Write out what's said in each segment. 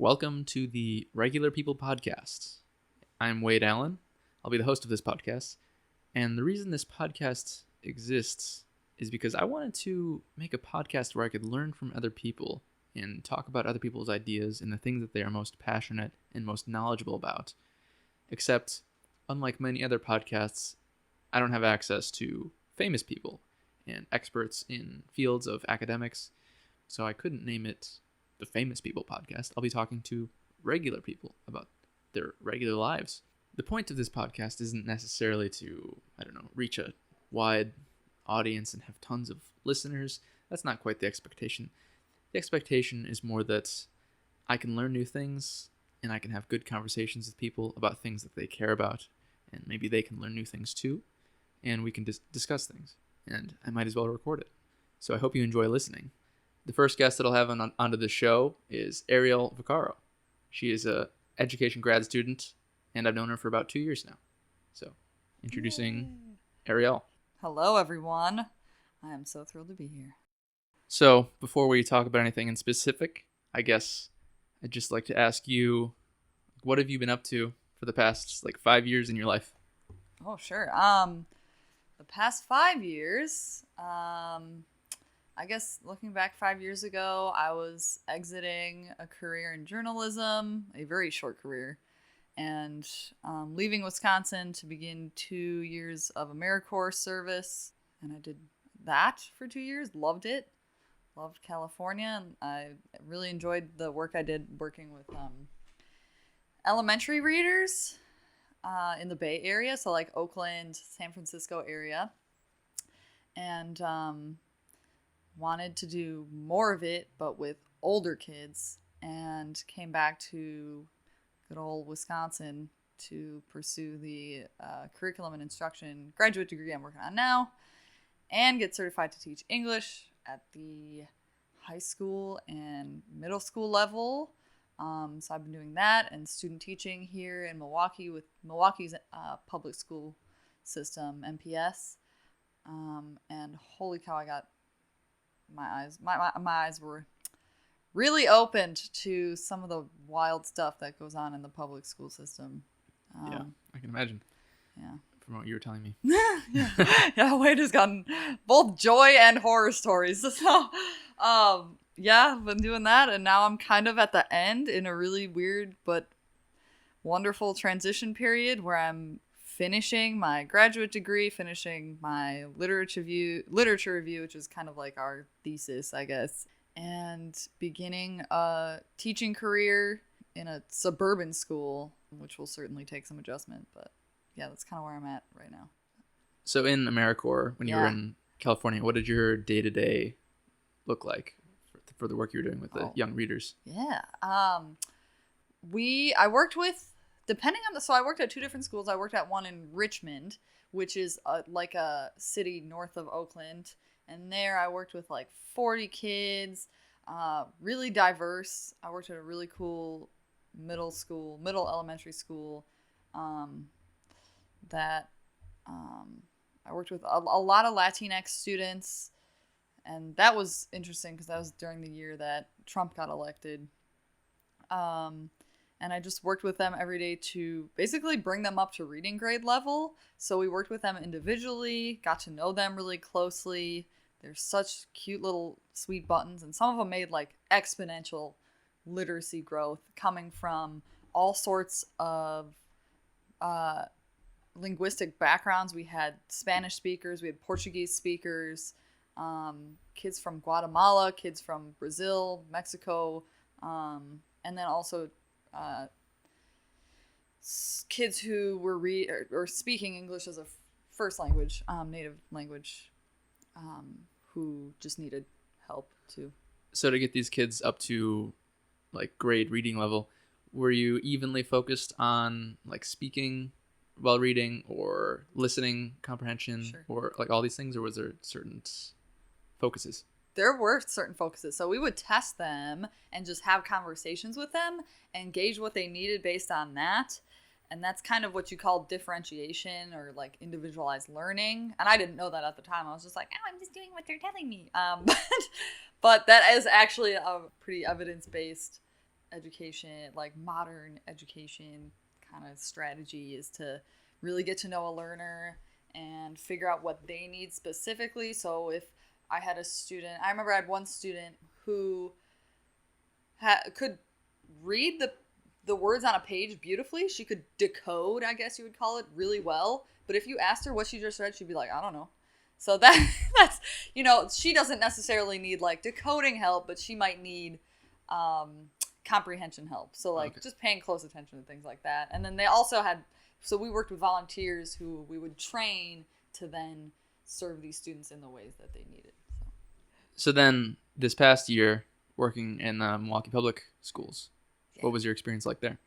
Welcome to the Regular People Podcast. I'm Wade Allen. I'll be the host of this podcast. And the reason this podcast exists is because I wanted to make a podcast where I could learn from other people and talk about other people's ideas and the things that they are most passionate and most knowledgeable about. Except, unlike many other podcasts, I don't have access to famous people and experts in fields of academics, so I couldn't name it the Famous People Podcast. I'll be talking to regular people about their regular lives. The point of this podcast isn't necessarily to, reach a wide audience and have tons of listeners. That's not quite the expectation. The expectation is more that I can learn new things and I can have good conversations with people about things that they care about, and maybe they can learn new things too, and we can discuss things, and I might as well record it. So I hope you enjoy listening. The first guest that I'll have onto the show is Ariel Vaccaro. She is a education grad student, and I've known her for about 2 years now. So, introducing Ariel. Hello, everyone. I am so thrilled to be here. So, before we talk about anything in specific, I guess I'd just like to ask you, what have you been up to for the past 5 years in your life? Oh, sure. The past 5 years, I guess looking back 5 years ago, I was exiting a career in journalism, a very short career, and leaving Wisconsin to begin 2 years of AmeriCorps service. And I did that for 2 years, loved it, loved California, and I really enjoyed the work I did working with elementary readers in the Bay Area, so like Oakland, San Francisco area, and wanted to do more of it, but with older kids, and came back to good old Wisconsin to pursue the curriculum and instruction graduate degree I'm working on now, and get certified to teach English at the high school and middle school level. So I've been doing that and student teaching here in Milwaukee with Milwaukee's public school system, MPS. And holy cow, I got my eyes were really opened to some of the wild stuff that goes on in the public school system. Yeah, I can imagine. Yeah. From what you were telling me. Yeah, Wade has gotten both joy and horror stories. So, yeah, I've been doing that, and now I'm kind of at the end in a really weird but wonderful transition period where I'm finishing my graduate degree, finishing my literature review, which is kind of like our thesis, I guess, and beginning a teaching career in a suburban school, which will certainly take some adjustment, but yeah, that's kind of where I'm at right now. So in AmeriCorps, when you were in California, what did your day-to-day look like for the work you were doing with the young readers? Yeah. I worked with, so I worked at two different schools. I worked at one in Richmond, which is like a city north of Oakland. And there I worked with 40 kids, really diverse. I worked at a really cool middle elementary school that I worked with a lot of Latinx students. And that was interesting because that was during the year that Trump got elected. And I just worked with them every day to basically bring them up to reading grade level. So we worked with them individually, got to know them really closely. They're such cute little sweet buttons. And some of them made exponential literacy growth coming from all sorts of linguistic backgrounds. We had Spanish speakers, we had Portuguese speakers, kids from Guatemala, kids from Brazil, Mexico, and then also kids who were or speaking English as a first language, native language, who just needed help too. So to get these kids up to grade reading level, were you evenly focused on speaking while reading or listening comprehension? Sure. Or all these things, or was there certain focuses? There were certain focuses. So we would test them and just have conversations with them and gauge what they needed based on that. And that's kind of what you call differentiation or individualized learning. And I didn't know that at the time. I was just I'm just doing what they're telling me. But that is actually a pretty evidence-based education, like modern education kind of strategy, is to really get to know a learner and figure out what they need specifically. So if I had a student, I remember I had one student who could read the words on a page beautifully. She could decode, I guess you would call it, really well. But if you asked her what she just read, she'd be like, I don't know. So that's, she doesn't necessarily need like decoding help, but she might need comprehension help. So like just paying close attention to things like that. And then they also so we worked with volunteers who we would train to then serve these students in the ways that they needed. So then this past year working in Milwaukee Public Schools, what was your experience like there?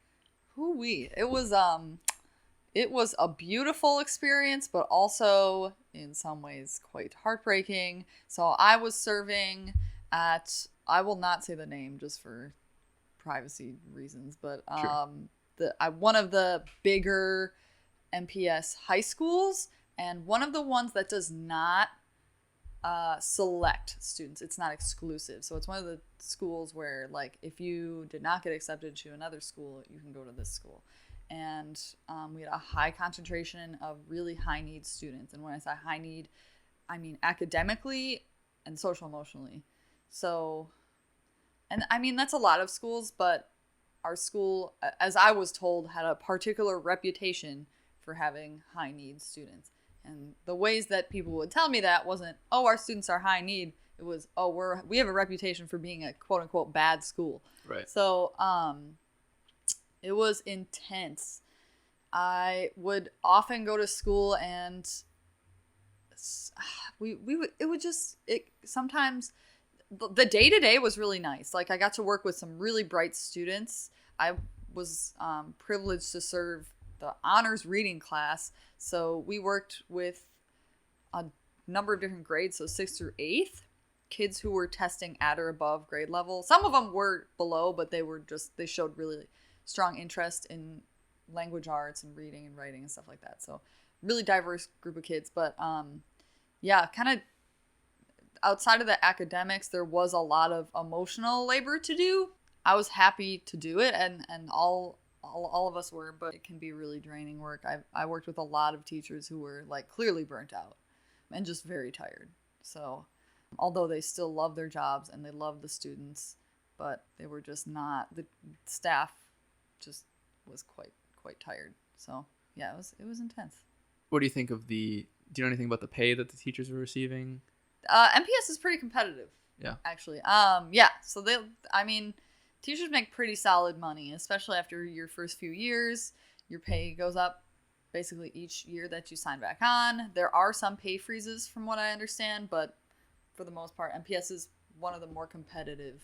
It was a beautiful experience, but also in some ways quite heartbreaking. So I was serving at, I will not say the name just for privacy reasons, but Sure. one of the bigger MPS high schools, and one of the ones that does not select students. It's not exclusive. So it's one of the schools where, like, if you did not get accepted to another school, you can go to this school. And we had a high concentration of really high need students. And when I say high need, I mean academically and social emotionally. So, and I mean, that's a lot of schools, but our school, as I was told, had a particular reputation for having high need students. And the ways that people would tell me that wasn't, oh, our students are high need. It was, oh, we have a reputation for being a quote unquote bad school. Right. So, it was intense. I would often go to school and sometimes the day-to-day was really nice. Like, I got to work with some really bright students. I was privileged to serve the honors reading class. So we worked with a number of different grades, so 6th through 8th, kids who were testing at or above grade level. Some of them were below, but they showed really strong interest in language arts and reading and writing and stuff like that. So really diverse group of kids. But yeah, kind of outside of the academics, there was a lot of emotional labor to do. I was happy to do it, and all of us were, but it can be really draining work. I worked with a lot of teachers who were like clearly burnt out and just very tired. So although they still love their jobs and they love the students, but they were just not, the staff just was quite tired. So yeah, it was intense. What do you think do you know anything about the pay that the teachers were receiving? MPS is pretty competitive. Yeah. Actually. Yeah. So teachers make pretty solid money, especially after your first few years. Your pay goes up basically each year that you sign back on. There are some pay freezes from what I understand, but for the most part, MPS is one of the more competitive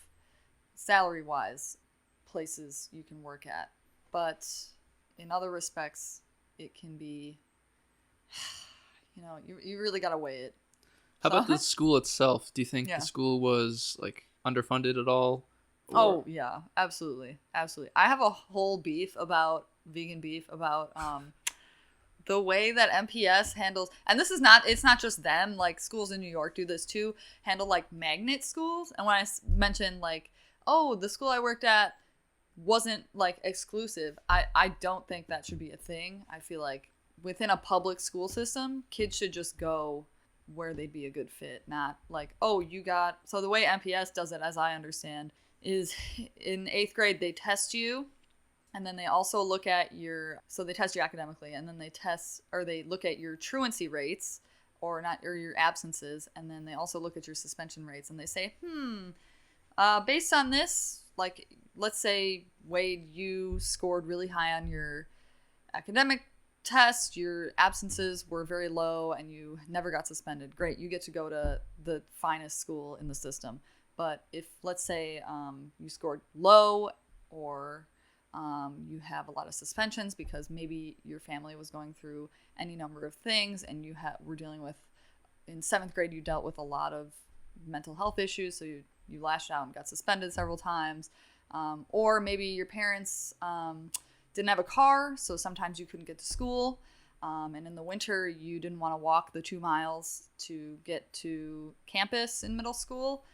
salary-wise places you can work at. But in other respects, it can be, you really got to weigh it. How about the school itself? Do you think Yeah. the school was like underfunded at all? Oh yeah, absolutely. I have a whole beef about vegan beef about the way that MPS handles, and it's not just them, like schools in New York do this too, handle like magnet schools. And when I mentioned like, oh, the school I worked at wasn't like exclusive, I don't think that should be a thing. I feel like within a public school system, kids should just go where they'd be a good fit, not like, oh, so the way MPS does it, as I understand, is in 8th grade they test you, and then they also look at they test you academically, and then they look at your truancy rates or your absences, and then they also look at your suspension rates, and they say, based on this, like, let's say, Wade, you scored really high on your academic test, your absences were very low, and you never got suspended. Great, you get to go to the finest school in the system. But if, let's say, you scored low, or you have a lot of suspensions because maybe your family was going through any number of things, and were dealing with, in 7th grade, you dealt with a lot of mental health issues, so you lashed out and got suspended several times. Or maybe your parents didn't have a car, so sometimes you couldn't get to school. And in the winter, you didn't want to walk the 2 miles to get to campus in middle school.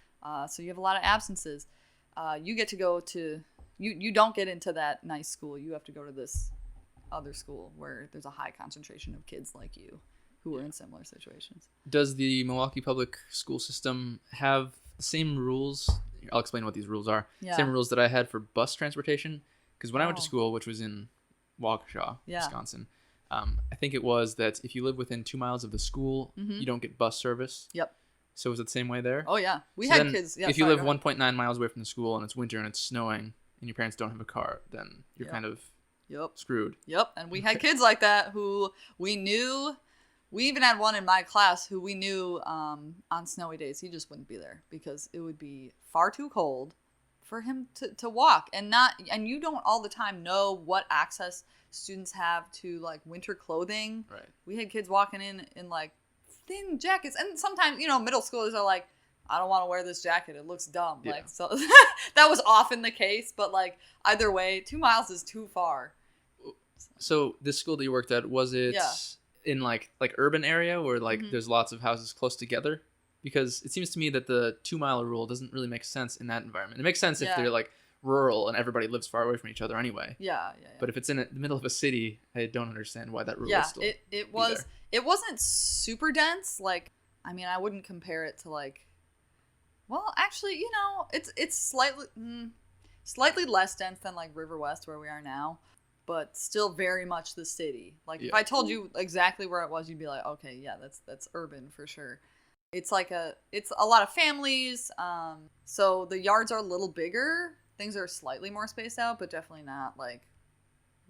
So you have a lot of absences. You get to go to you don't get into that nice school. You have to go to this other school where there's a high concentration of kids like you who are in similar situations. Does the Milwaukee public school system have the same rules? I'll explain what these rules are. Yeah. Same rules that I had for bus transportation. Because when I went to Oh. school, which was in Waukesha, Yeah. Wisconsin, I think it was that if you live within 2 miles of the school, Mhm. you don't get bus service. Yep. So is it the same way there? Oh yeah, we So had then kids. Yeah, if you sorry, live go ahead. 1.9 miles away from the school and it's winter and it's snowing and your parents don't have a car, then you're Yep. kind of Yep. screwed. Yep. And we had kids like that who we knew. We even had one in my class who we knew on snowy days he just wouldn't be there because it would be far too cold for him to walk, and you don't all the time know what access students have to like winter clothing. Right. We had kids walking in like thin jackets, and sometimes middle schoolers are like, I don't want to wear this jacket, it looks dumb. Yeah. Like, so that was often the case, but like either way, 2 miles is too far. So this school that you worked at, was it Yeah. in like urban area where like Mhm. there's lots of houses close together? Because it seems to me that the 2 mile rule doesn't really make sense in that environment. It makes sense if Yeah. they're like rural and everybody lives far away from each other anyway. Yeah. But if it's in the middle of a city, I don't understand why that rule Yeah, is still. it was there. it wasn't super dense. Like, I mean, I wouldn't compare it to like, well, actually, it's slightly less dense than like River West where we are now, but still very much the city. Like, if Yeah. I told you exactly where it was, you'd be like, okay, yeah, that's urban for sure. It's like it's a lot of families. So the yards are a little bigger. Things are slightly more spaced out, but definitely not like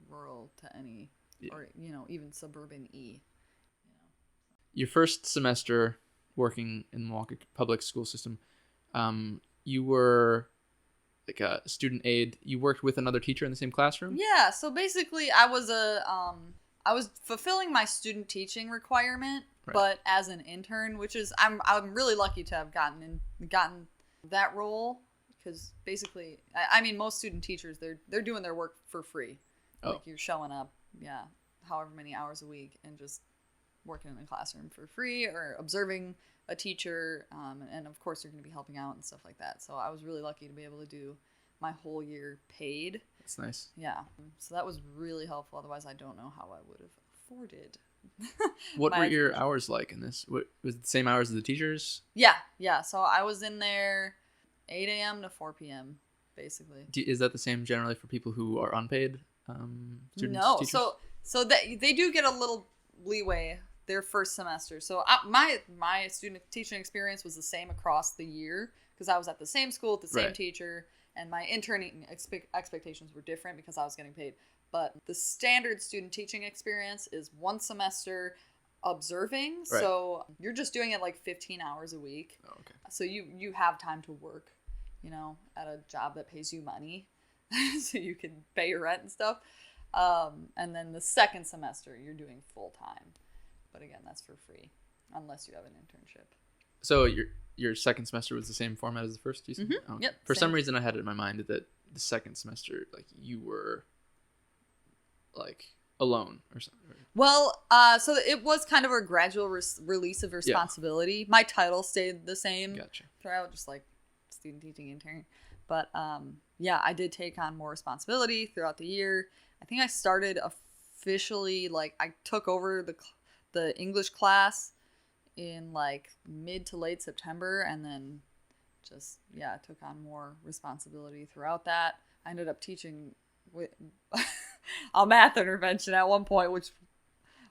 rural to any, Yeah. or even suburban y. Your first semester working in the Milwaukee public school system, you were like a student aide. You worked with another teacher in the same classroom? Yeah. So basically, I was fulfilling my student teaching requirement, Right. but as an intern, which is I'm really lucky to have gotten that role. Because basically, I mean, most student teachers, they're doing their work for free. Oh. Like, you're showing up, however many hours a week, and just working in the classroom for free or observing a teacher. And of course, you're going to be helping out and stuff like that. So I was really lucky to be able to do my whole year paid. That's nice. Yeah. So that was really helpful. Otherwise, I don't know how I would have afforded. What my were your education. hours like in this? Was it the same hours as the teachers? Yeah. So I was in there 8 a.m. to 4 p.m. basically. Is that the same generally for people who are unpaid students? No, teachers? so they do get a little leeway their first semester. So my student teaching experience was the same across the year because I was at the same school with the same Right. teacher, and my interning expectations were different because I was getting paid. But the standard student teaching experience is 1 semester observing. Right. So you're just doing it like 15 hours a week. Oh, okay. So you have time to work, at a job that pays you money so you can pay your rent and stuff. And then the second semester, you're doing full time. But again, that's for free unless you have an internship. So your second semester was the same format as the first? You said? Mhm. Oh, okay. Yep, For same. some reason, I had it in my mind that the second semester, like you were like alone or something. Well, so it was kind of a gradual release of responsibility. My title stayed the same Gotcha. throughout, just like student teaching intern. But yeah, I did take on more responsibility throughout the year. I think I started officially, like, I took over the English class in like mid to late September, and then just took on more responsibility throughout that. I ended up teaching with a math intervention at one point, which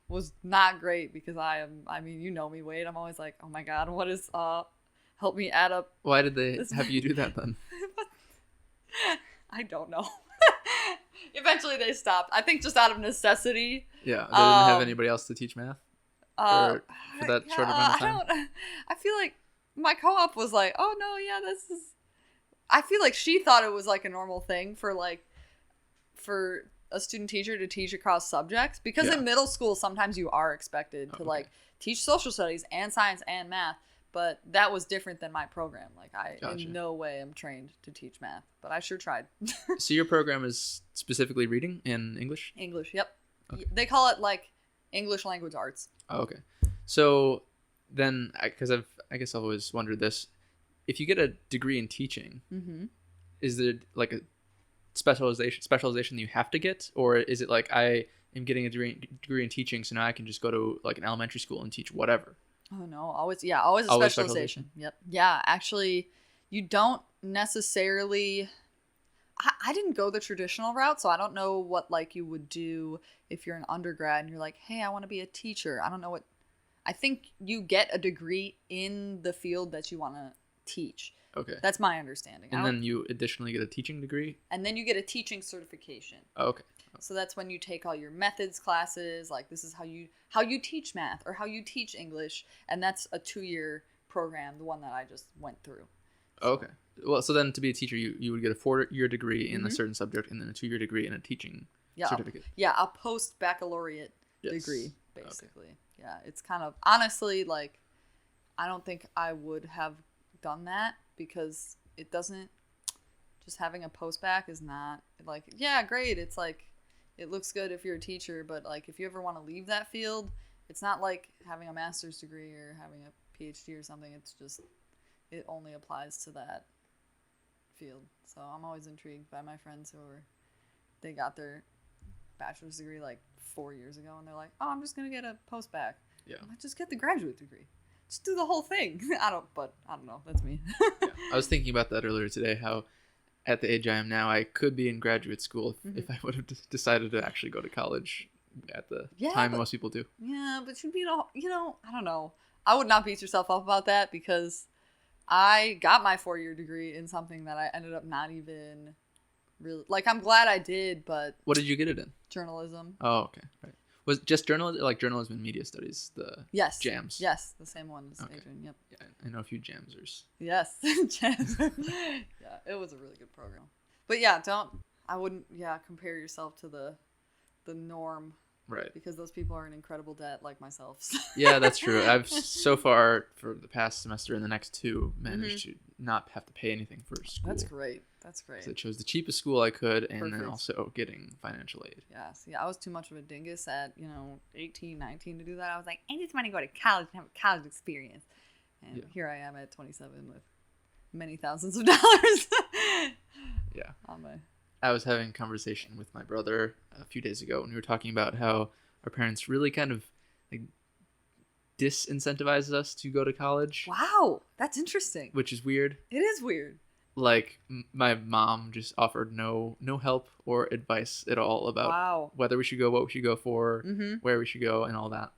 was not great because I mean, you know me, Wade. I'm always like, oh my god, what is help me add up. Why did they This- have you do that then? I don't know. Eventually they stopped. I think just out of necessity. Yeah, they didn't have Um, anybody else to teach math? Uh, for that short amount of time? I feel like my co-op was like, oh no, yeah, this is. I feel like she thought it was like a normal thing for a student teacher to teach across subjects, because Yeah. in middle school sometimes you are expected to Okay. like teach social studies and science and math, but that was different than my program. Like, I Gotcha. in no way am trained to teach math, but I sure tried. So your program is specifically reading in English? English, yep. Okay. They call it like English language arts. Oh, okay. So then, because I guess I've always wondered this, if you get a degree in teaching, Mm-hmm. is there like specialization that you have to get, or is it like I am getting a degree in teaching, so now I can just go to like an elementary school and teach whatever? Oh no, always a Always specialization. Yep. Yeah, actually, you don't necessarily. I didn't go the traditional route, so I don't know what like you would do if you're an undergrad and you're like, hey, I want to be a teacher. I don't know what. I think you get a degree in the field that you want to teach. Okay. That's my understanding. And then you additionally get a teaching degree? And then you get a teaching certification. Oh, okay. So that's when you take all your methods classes, like this is how you teach math or how you teach English, and that's a 2-year program, the one that I just went through. So. Okay. Well, so then to be a teacher, you would get a 4-year degree in a certain subject and then a 2-year degree in a teaching certificate. A post-baccalaureate degree, basically. Okay. Yeah, it's kind of, honestly, like, I don't think I would have done that because it doesn't, just having a post-bac is not, like, yeah, great, it's like, it looks good if you're a teacher, but, like, if you ever want to leave that field, it's not like having a master's degree or having a PhD or something. It's just, it only applies to that field. So I'm always intrigued by my friends they got their bachelor's degree like 4 years ago, and they're like, oh, I'm just going to get a post-bac. Yeah. I'm like, just get the graduate degree. Just do the whole thing. I don't know. That's me. Yeah. I was thinking about that earlier today, how at the age I am now, I could be in graduate school if I would have decided to actually go to college at the time most people do. Yeah, but you'd be, I don't know. I would not beat yourself up about that because I got my 4-year degree in something that I ended up not even really, like, I'm glad I did, but. What did you get it in? Journalism. Oh, okay. Right. Was it just journalism and media studies, JAMs? Yes, the same one as Adrian, yep. Yeah, I know a few JAMsers. Yes, JAMs. Yeah, it was a really good program. But yeah, I wouldn't compare yourself to the norm. Right. Because those people are in incredible debt like myself. Yeah, that's true. I've so far for the past semester and the next 2 managed to not have to pay anything for school. That's great. So I chose the cheapest school I could and then also getting financial aid. Yeah, see, I was too much of a dingus at, 18, 19 to do that. I was like, I just want to go to college and have a college experience. And here I am at 27 with many thousands of dollars. Yeah. On my... I was having a conversation with my brother a few days ago, and we were talking about how our parents really kind of like disincentivized us to go to college. Wow, that's interesting. Which is weird. It is weird. Like, my mom just offered no help or advice at all about whether we should go, what we should go for, where we should go, and all that.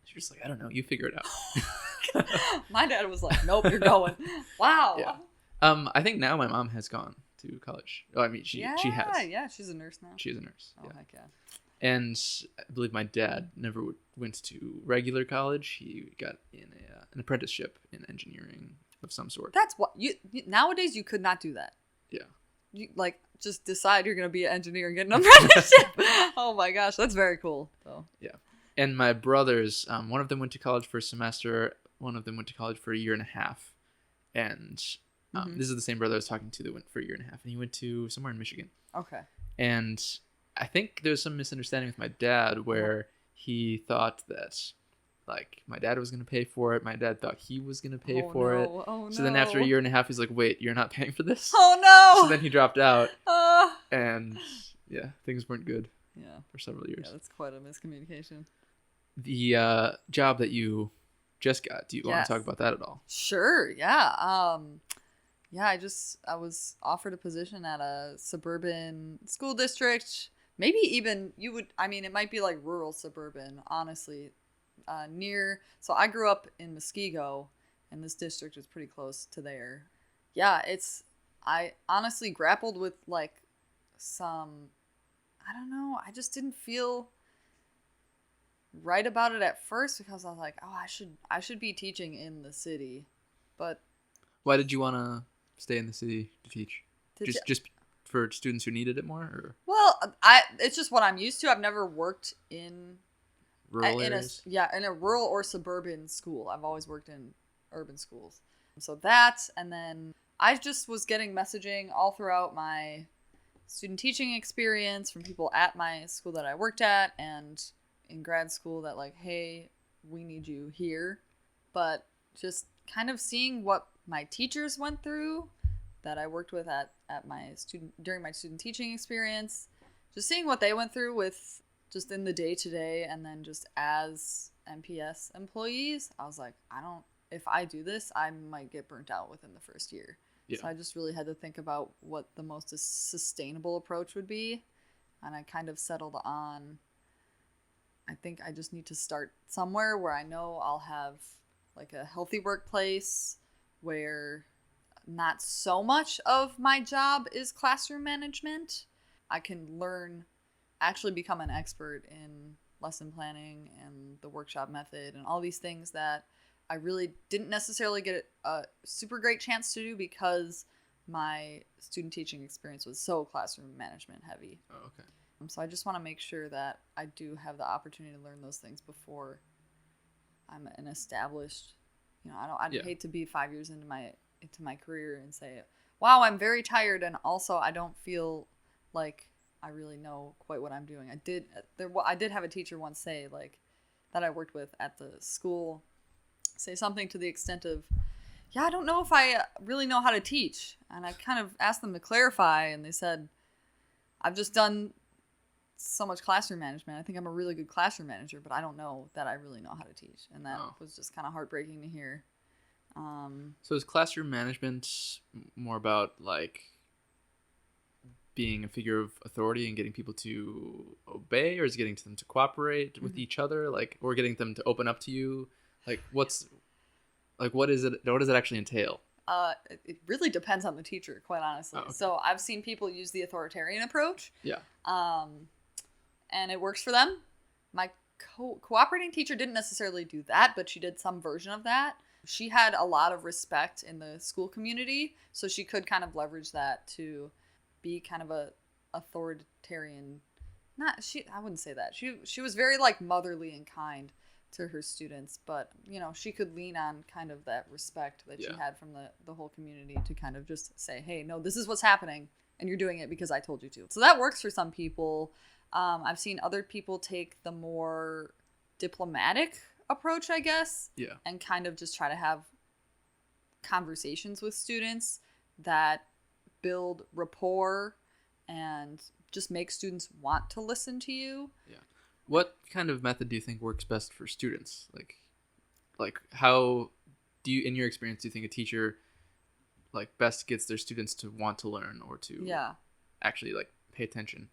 She's just like, I don't know, you figure it out. My dad was like, nope, you're going. Wow. Yeah. I think now my mom has gone to college. Oh, I mean, she has. Yeah, she's a nurse now. She's a nurse. Oh, heck yeah. And I believe my dad never went to regular college. He got in an apprenticeship in engineering of some sort. That's what nowadays you could not do that. Yeah. You just decide you're going to be an engineer and get an apprenticeship. Oh my gosh, that's very cool. So. Yeah. And my brothers, one of them went to college for a semester. One of them went to college for a year and a half. And this is the same brother I was talking to that went for a year and a half. And he went to somewhere in Michigan. Okay. And I think there was some misunderstanding with my dad where he thought that, like, my dad was going to pay for it. My dad thought he was going to pay for it. Oh, no. So then after a year and a half, he's like, wait, you're not paying for this? Oh, no. So then he dropped out. And, yeah, things weren't good for several years. Yeah, that's quite a miscommunication. The job that you just got, do you want to talk about that at all? Sure, yeah. Yeah, I was offered a position at a suburban school district. Maybe even it might be like rural suburban, honestly. So I grew up in Muskego, and this district is pretty close to there. Yeah, I honestly grappled with like I don't know, I just didn't feel right about it at first because I was like, oh, I should be teaching in the city. But why did you want to stay in the city to teach? Just for students who needed it more? Or? Well, it's just what I'm used to. I've never worked in rural areas? In a rural or suburban school. I've always worked in urban schools. So that, and then I just was getting messaging all throughout my student teaching experience from people at my school that I worked at and in grad school that like, hey, we need you here. But just kind of seeing what my teachers went through that I worked with at during my student teaching experience, just seeing what they went through with just in the day to day, and then just as MPS employees, I was like, if I do this, I might get burnt out within the first year. Yeah. So I just really had to think about what the most sustainable approach would be. And I kind of settled on, I think I just need to start somewhere where I know I'll have like a healthy workplace where not so much of my job is classroom management. I can actually become an expert in lesson planning and the workshop method and all these things that I really didn't necessarily get a super great chance to do because my student teaching experience was so classroom management heavy. Oh, okay. So I just want to make sure that I do have the opportunity to learn those things before I'm an established, I'd hate to be 5 years into my career and say, wow, I'm very tired, and also I don't feel like I really know quite what I'm doing. I did have a teacher once say, like, that I worked with at the school, say something to the extent of, yeah, I don't know if I really know how to teach. And I kind of asked them to clarify, and they said, I've just done so much classroom management. I think I'm a really good classroom manager, but I don't know that I really know how to teach. And that was just kind of heartbreaking to hear. So is classroom management more about like being a figure of authority and getting people to obey, or is it getting them to cooperate with each other, like, or getting them to open up to you? Like, what does it actually entail? It really depends on the teacher, quite honestly. Oh, okay. So I've seen people use the authoritarian approach. Yeah. And it works for them. My cooperating teacher didn't necessarily do that, but she did some version of that. She had a lot of respect in the school community, so she could kind of leverage that to be kind of a authoritarian. I wouldn't say that. She was very like motherly and kind to her students, but she could lean on kind of that respect that she had from the whole community to kind of just say, hey, no, this is what's happening and you're doing it because I told you to. So that works for some people. I've seen other people take the more diplomatic approach, I guess, and kind of just try to have conversations with students that build rapport and just make students want to listen to you. Yeah. What kind of method do you think works best for students? Like how do you, in your experience, do you think a teacher like best gets their students to want to learn or to actually like pay attention?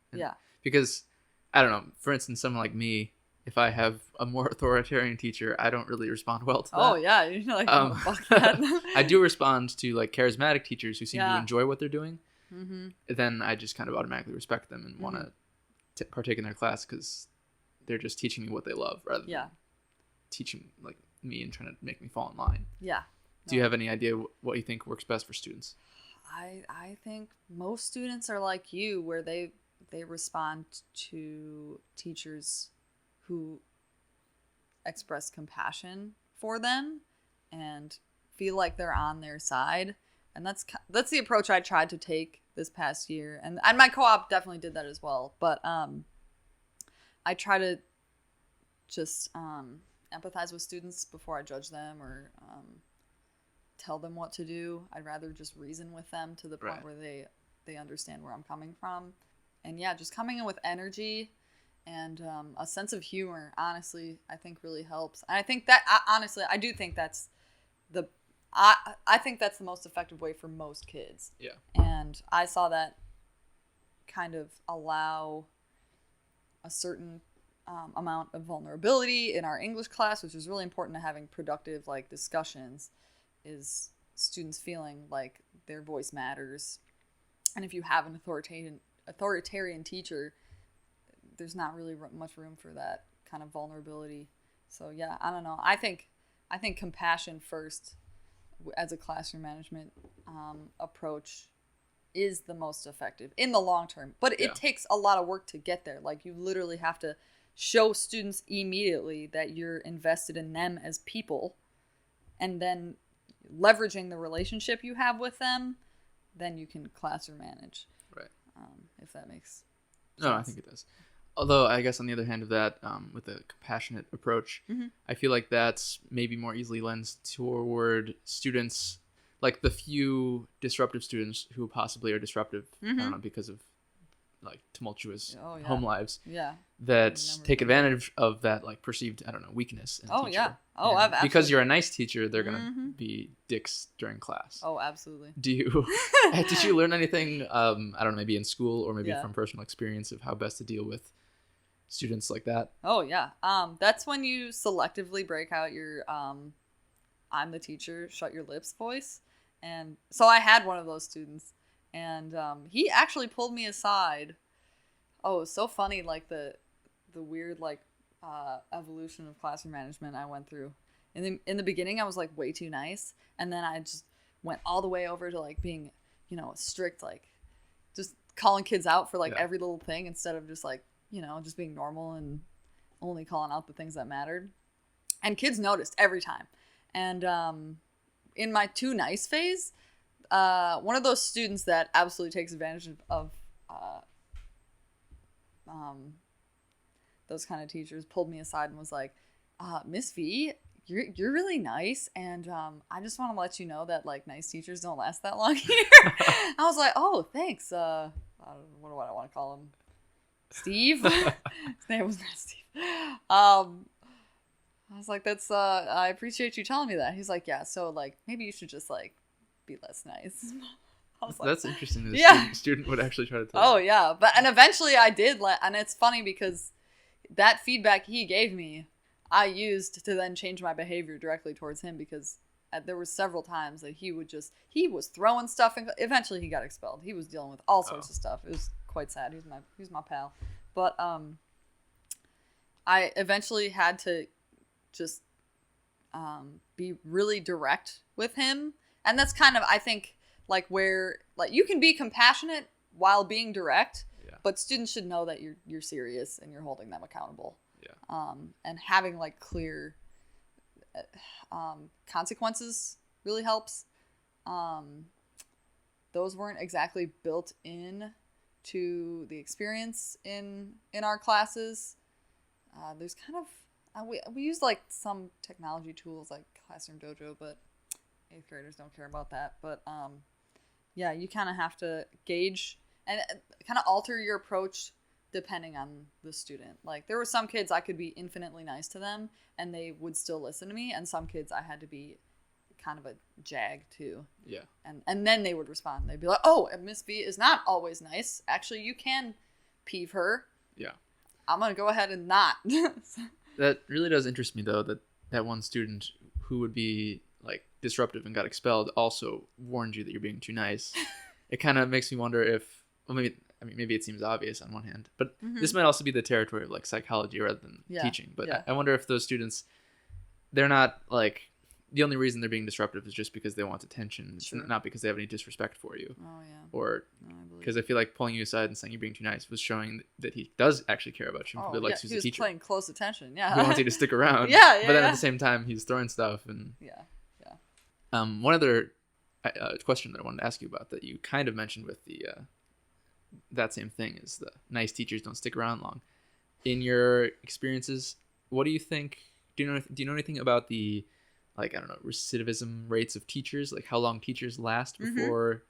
Because I don't know, for instance, someone like me, if I have a more authoritarian teacher, I don't really respond well to that. Oh yeah, you're like, fuck that. I do respond to like charismatic teachers who seem to enjoy what they're doing. Mm-hmm. Then I just kind of automatically respect them and want to partake in their class because they're just teaching me what they love rather than teaching like me and trying to make me fall in line. Yeah. Do you have any idea what you think works best for students? I think most students are like you, where they respond to teachers who express compassion for them and feel like they're on their side. And that's the approach I tried to take this past year. And my co-op definitely did that as well. But I try to just empathize with students before I judge them or tell them what to do. I'd rather just reason with them to the point where they understand where I'm coming from. And just coming in with energy and a sense of humor, honestly, I think really helps. And I think that, I do think that's I think that's the most effective way for most kids. Yeah. And I saw that kind of allow a certain amount of vulnerability in our English class, which is really important to having productive like discussions, is students feeling like their voice matters. And if you have an authoritarian teacher, there's not really much room for that kind of vulnerability. So I don't know. I think compassion first as a classroom management approach is the most effective in the long term. But it takes a lot of work to get there. Like you literally have to show students immediately that you're invested in them as people, and then leveraging the relationship you have with them, then you can classroom manage. Right. If that makes sense. No, I think it does. Although I guess on the other hand of that, with a compassionate approach, I feel like that's maybe more easily lends toward students like the few disruptive students who possibly are disruptive, I Mm-hmm. don't know, because of like tumultuous Oh, yeah. home lives Yeah. that Never take forget. advantage of that like perceived, I don't know, weakness in a Oh, teacher. yeah. Oh, And because absolutely. you're a nice teacher, they're gonna Mm-hmm. be dicks during class. Oh, absolutely. Do you did you learn anything I don't know, maybe in school or maybe Yeah. from personal experience of how best to deal with students like that? Oh, yeah. That's when you selectively break out your I'm the teacher, shut your lips voice. And so I had one of those students, and he actually pulled me aside. Oh, it was so funny, like the weird like evolution of classroom management I went through. In the beginning, I was like way too nice, and then I just went all the way over to like being, strict, like just calling kids out for like Yeah. every little thing instead of just like just being normal and only calling out the things that mattered. And kids noticed every time. And in my too nice phase, one of those students that absolutely takes advantage of those kind of teachers pulled me aside and was like, Miss V, you're really nice, and I just want to let you know that like nice teachers don't last that long here. I was like, oh, thanks. What do I want to call him? Steve. His name was not Steve. I was like, that's I appreciate you telling me that. He's like, yeah, so like maybe you should just like be less nice. I was like, That's interesting that a Yeah. student would actually try to tell oh you. yeah, and eventually I did and it's funny because that feedback he gave me, I used to then change my behavior directly towards him, because there were several times that he was throwing stuff, and eventually he got expelled. He was dealing with all sorts of stuff. It was quite sad. He was my pal, but I eventually had to just be really direct with him, and that's kind of, I think, like where like you can be compassionate while being direct, Yeah. but students should know that you're serious and you're holding them accountable. Yeah. And having like clear consequences really helps. Those weren't exactly built in to the experience in our classes. There's kind of we use like some technology tools like Classroom Dojo, but 8th graders don't care about that. But yeah, you kind of have to gauge and kind of alter your approach depending on the student. Like there were some kids I could be infinitely nice to them and they would still listen to me, and some kids I had to be kind of a jag too. Yeah. And then they would respond. They'd be like, "Oh, Miss B is not always nice. Actually, you can peeve her. Yeah. I'm gonna go ahead and not." That really does interest me though, that one student who would be like disruptive and got expelled also warned you that you're being too nice. It kind of makes me wonder if, well, maybe it seems obvious on one hand, but this might also be the territory of like psychology rather than teaching. But yeah. I wonder if those students, they're not like, the only reason they're being disruptive is just because they want attention. It's Sure. not because they have any disrespect for you. Oh yeah. Or No, I believe because I feel like pulling you aside and saying you're being too nice was showing that he does actually care about you and probably likes you he as a was teacher. playing close attention. Yeah. He wants you to stick around. Yeah, But then yeah. at the same time, he's throwing stuff. And Yeah. one other question that I wanted to ask you about that you kind of mentioned with the that same thing is the nice teachers don't stick around long. In your experiences, what do you think? Do you know anything about the, like, I don't know, recidivism rates of teachers? Like how long teachers last before,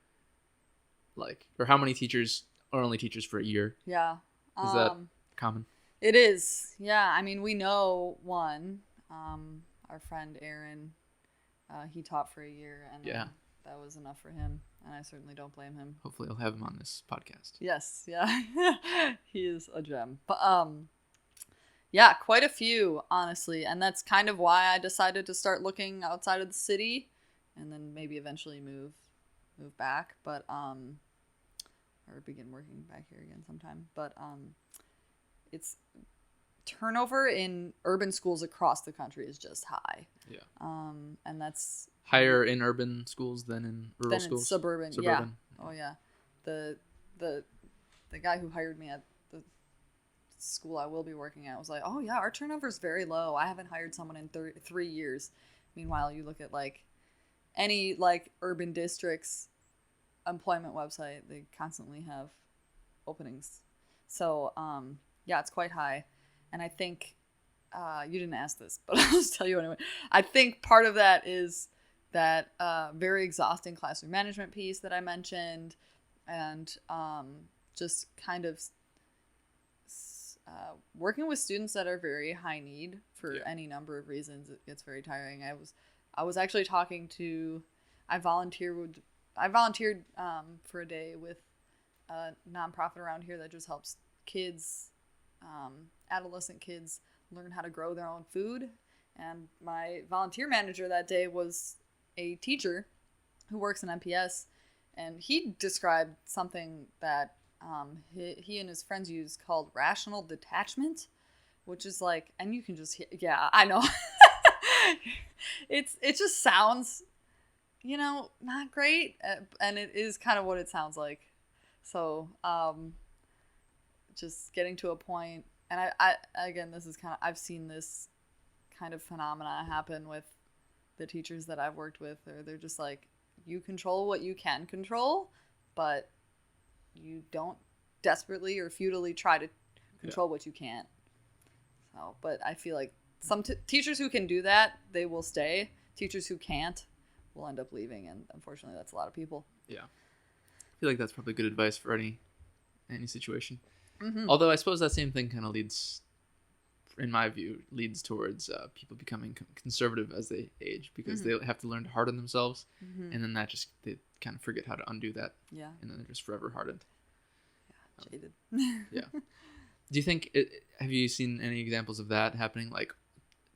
like, or how many teachers are only teachers for a year? Yeah. Is that common? It is. Yeah. I mean, we know one. Our friend Aaron, he taught for a year, and Yeah. that was enough for him. And I certainly don't blame him. Hopefully, I'll have him on this podcast. Yes. Yeah. He is a gem. But yeah, quite a few, honestly, and that's kind of why I decided to start looking outside of the city, and then maybe eventually move back, but or begin working back here again sometime. But it's turnover in urban schools across the country is just high. Yeah. And that's Higher in urban schools than in rural than schools? in suburban. Yeah. Oh yeah. The guy who hired me at the school I will be working at was like, "Oh yeah, our turnover is very low. I haven't hired someone in 3 years." Meanwhile, you look at like any like urban districts employment website, they constantly have openings. So yeah, it's quite high. And I think you didn't ask this, but I'll just tell you anyway. I think part of that is that very exhausting classroom management piece that I mentioned, and just kind of working with students that are very high need for any number of reasons. It gets very tiring. I was actually talking to, I volunteered for a day with a nonprofit around here that just helps kids, adolescent kids, learn how to grow their own food. And my volunteer manager that day was a teacher who works in MPS, and he described something that he and his friends use called rational detachment, which is like, and you can just hear, yeah, I know. It just sounds, not great, and it is kind of what it sounds like. So just getting to a point, and I again, this is kind of, I've seen this kind of phenomena happen with the teachers that I've worked with, or they're just like, you control what you can control, but you don't desperately or futilely try to control what you can't. So, but I feel like some teachers who can do that, they will stay. Teachers who can't will end up leaving, and unfortunately that's a lot of people. Yeah. I feel like that's probably good advice for any situation. Mm-hmm. Although I suppose that same thing kind of leads, in my view, leads towards people becoming conservative as they age, because they have to learn to harden themselves, and then that just, they kind of forget how to undo that. Yeah. And then they're just forever hardened. Yeah, jaded. Yeah. Do you think, have you seen any examples of that happening? Like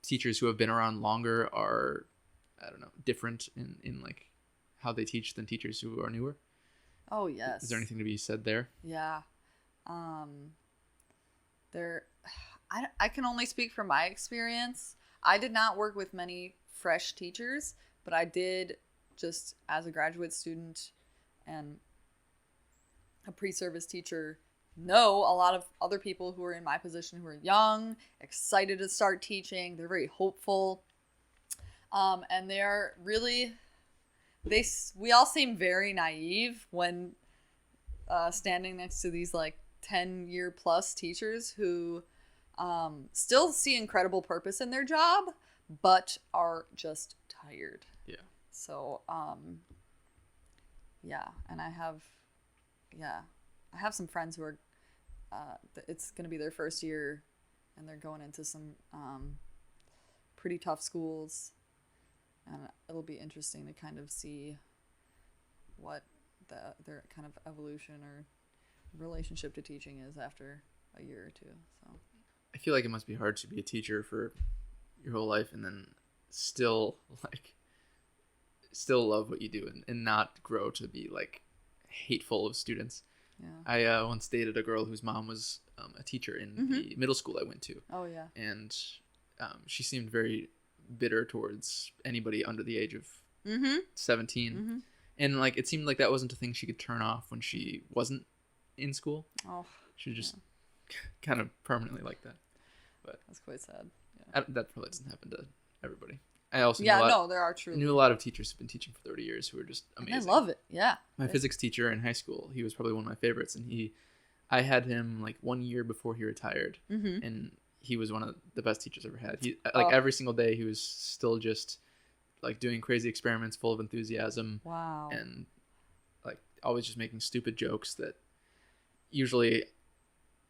teachers who have been around longer are, I don't know, different in like how they teach than teachers who are newer? Oh, yes. Is there anything to be said there? Yeah. I can only speak from my experience. I did not work with many fresh teachers, but I did, just as a graduate student and a pre-service teacher, know a lot of other people who are in my position who are young, excited to start teaching. They're very hopeful. And they're really, we all seem very naive when standing next to these like 10-year plus teachers who still see incredible purpose in their job, but are just tired. Yeah. So, yeah. And I have some friends who are, it's going to be their first year, and they're going into some pretty tough schools. And it'll be interesting to kind of see what their kind of evolution or relationship to teaching is after a year or two. So I feel like it must be hard to be a teacher for your whole life and then still love what you do and not grow to be like hateful of students. Yeah. I once dated a girl whose mom was a teacher in the middle school I went to. Oh, yeah. And she seemed very bitter towards anybody under the age of 17. Mm-hmm. And like it seemed like that wasn't a thing she could turn off when she wasn't in school. Oh, she was just kind of permanently like that. But that's quite sad. Yeah. That probably doesn't happen to everybody. I also there are truly. Knew a lot of teachers who've been teaching for 30 years who are just amazing. And I love it. Yeah. My physics teacher in high school, he was probably one of my favorites, and I had him like 1 year before he retired, and he was one of the best teachers I ever had. He every single day he was still just like doing crazy experiments full of enthusiasm. Wow. And like always just making stupid jokes that usually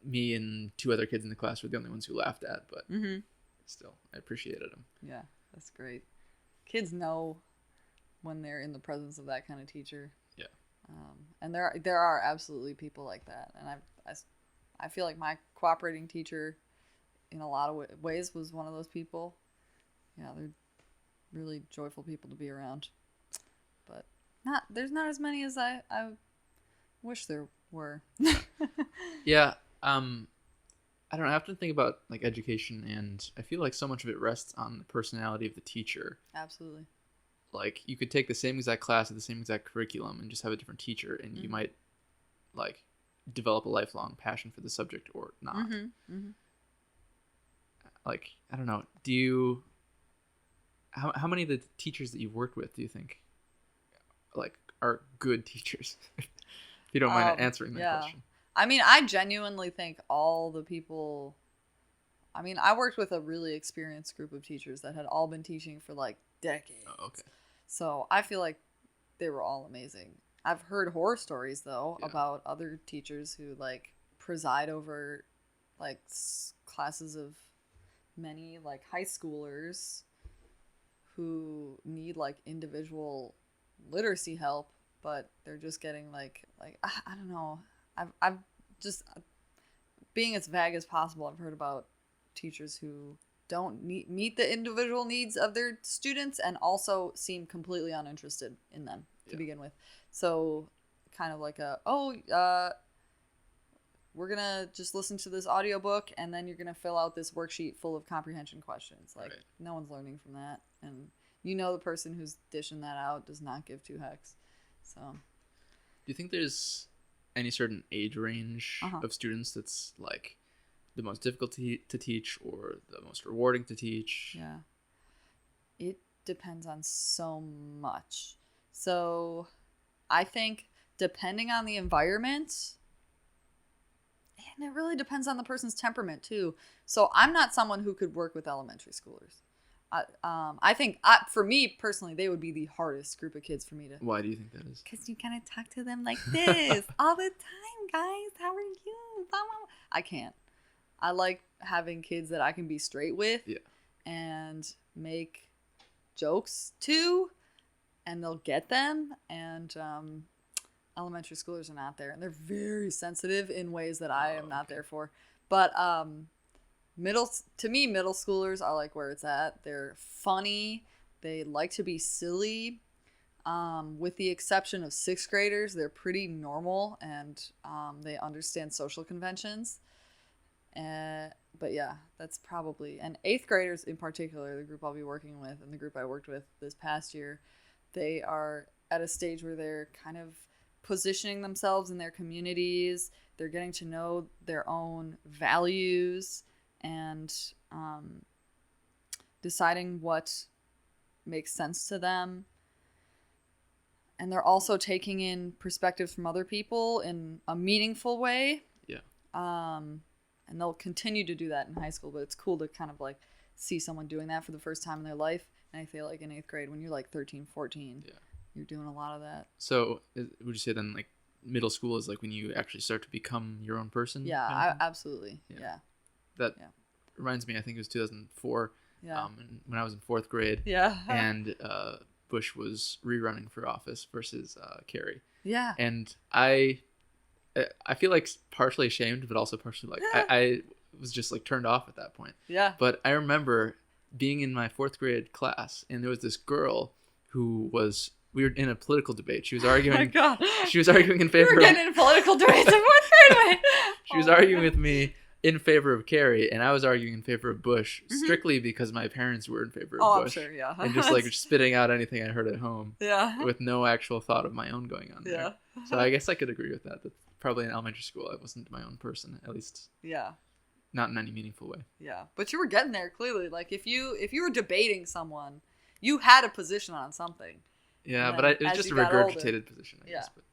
me and two other kids in the class were the only ones who laughed at, but still I appreciated him. Yeah, that's great. Kids know when they're in the presence of that kind of teacher. Yeah. And there are absolutely people like that, and I feel like my cooperating teacher in a lot of ways was one of those people. Yeah, they're really joyful people to be around, but there's not as many as I wish there were. Yeah. I don't know, I have to think about like education, and I feel like so much of it rests on the personality of the teacher. Absolutely. Like you could take the same exact class at the same exact curriculum and just have a different teacher, and you might like develop a lifelong passion for the subject or not. Like, I don't know. How many of the teachers that you've worked with do you think like are good teachers? If you don't mind answering that question. I mean, I genuinely think all the people, I mean, I worked with a really experienced group of teachers that had all been teaching for like decades. Oh, okay. So I feel like they were all amazing. I've heard horror stories though Yeah. about other teachers who like preside over like classes of many like high schoolers who need like individual literacy help, but they're just getting like I don't know. I've just being as vague as possible. I've heard about teachers who don't meet the individual needs of their students and also seem completely uninterested in them to begin with. So kind of like we're gonna just listen to this audiobook and then you're gonna fill out this worksheet full of comprehension questions. Like no one's learning from that, and the person who's dishing that out does not give two hecks. So do you think there's any certain age range of students that's like the most difficult to teach or the most rewarding to teach? Yeah, it depends on so much. So I think depending on the environment, and it really depends on the person's temperament too. So I'm not someone who could work with elementary schoolers. I think for me personally, they would be the hardest group of kids for me to. Why do you think that is? Because you kind of talk to them like this all the time, guys. How are you? I can't. I like having kids that I can be straight with and make jokes to, and they'll get them. And elementary schoolers are not there, and they're very sensitive in ways that I am not there for. But middle schoolers are like where it's at. They're funny. They like to be silly. With the exception of sixth graders, they're pretty normal and they understand social conventions. But yeah, that's probably, and eighth graders in particular, the group I'll be working with and the group I worked with this past year, they are at a stage where they're kind of positioning themselves in their communities. They're getting to know their own values and deciding what makes sense to them. And they're also taking in perspectives from other people in a meaningful way. Yeah. And they'll continue to do that in high school, but it's cool to kind of like see someone doing that for the first time in their life. And I feel like in eighth grade, when you're like 13, 14, you're doing a lot of that. So would you say then like middle school is like when you actually start to become your own person? Yeah, absolutely. Yeah. That reminds me, I think it was 2004 Yeah. when I was in fourth grade. Yeah. And Bush was rerunning for office versus Kerry. Yeah. And I feel like partially ashamed, but also partially like I was just like turned off at that point. Yeah. But I remember being in my fourth grade class, and there was this girl who we were in a political debate. She was arguing. Oh my God. She was arguing in favor. We were getting in political debates in fourth grade. She was arguing with me in favor of Kerry, and I was arguing in favor of Bush, strictly because my parents were in favor of Bush. I'm sure, yeah. And just like spitting out anything I heard at home. Yeah. With no actual thought of my own going on there. Yeah. So I guess I could agree with that. That's probably in elementary school I wasn't my own person, at least. Yeah. Not in any meaningful way. Yeah. But you were getting there clearly. Like if you were debating someone, you had a position on something. Yeah, but it was just a regurgitated position, I guess. But,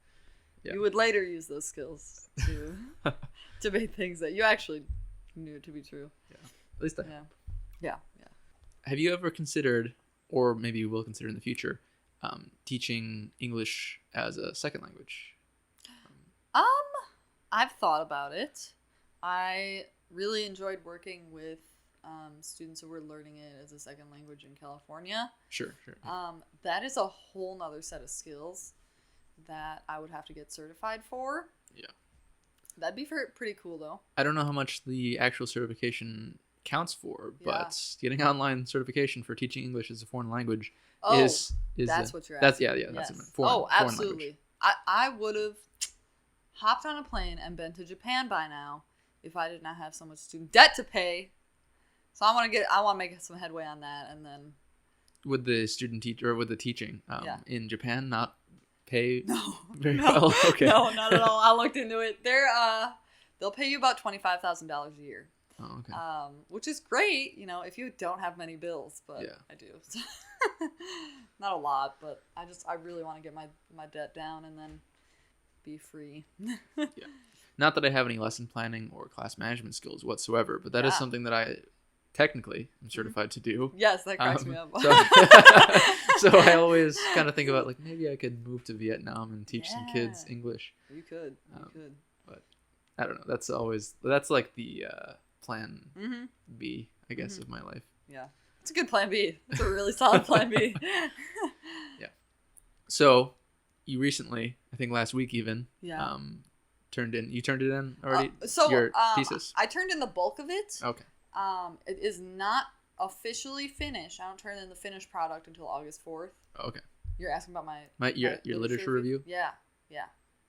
yeah. You would later use those skills to debate things that you actually knew to be true. Yeah. At least I have. Yeah. Have you ever considered, or maybe you will consider in the future, teaching English as a second language? I've thought about it. I really enjoyed working with students who were learning it as a second language in California. Sure. That is a whole nother set of skills that I would have to get certified for. Yeah. That'd be pretty cool, though. I don't know how much the actual certification counts for, but getting online certification for teaching English as a foreign language is that's what you're asking. That's yes. foreign absolutely. I would have hopped on a plane and been to Japan by now if I did not have so much student debt to pay. So I want to make some headway on that, and then would the teaching in Japan not pay very no, well? Okay. No, not at all. I looked into it. They'll pay you about $25,000 a year. Oh, okay. Which is great, if you don't have many bills, but I do. Not a lot, but I really want to get my debt down and then be free. Yeah. Not that I have any lesson planning or class management skills whatsoever, but that is something that I technically I'm certified to do. Yes, that cracks me up. So I always kind of think about like maybe I could move to Vietnam and teach some kids English. You could. But I don't know. That's like the plan B, I guess, of my life. Yeah. It's a good plan B. It's a really solid plan B. Yeah. So you recently, I think last week even, turned it in already? Your thesis? I turned in the bulk of it. Okay. It is not officially finished. I don't turn in the finished product until August 4th. Oh, okay. You're asking about my your literature review? Yeah.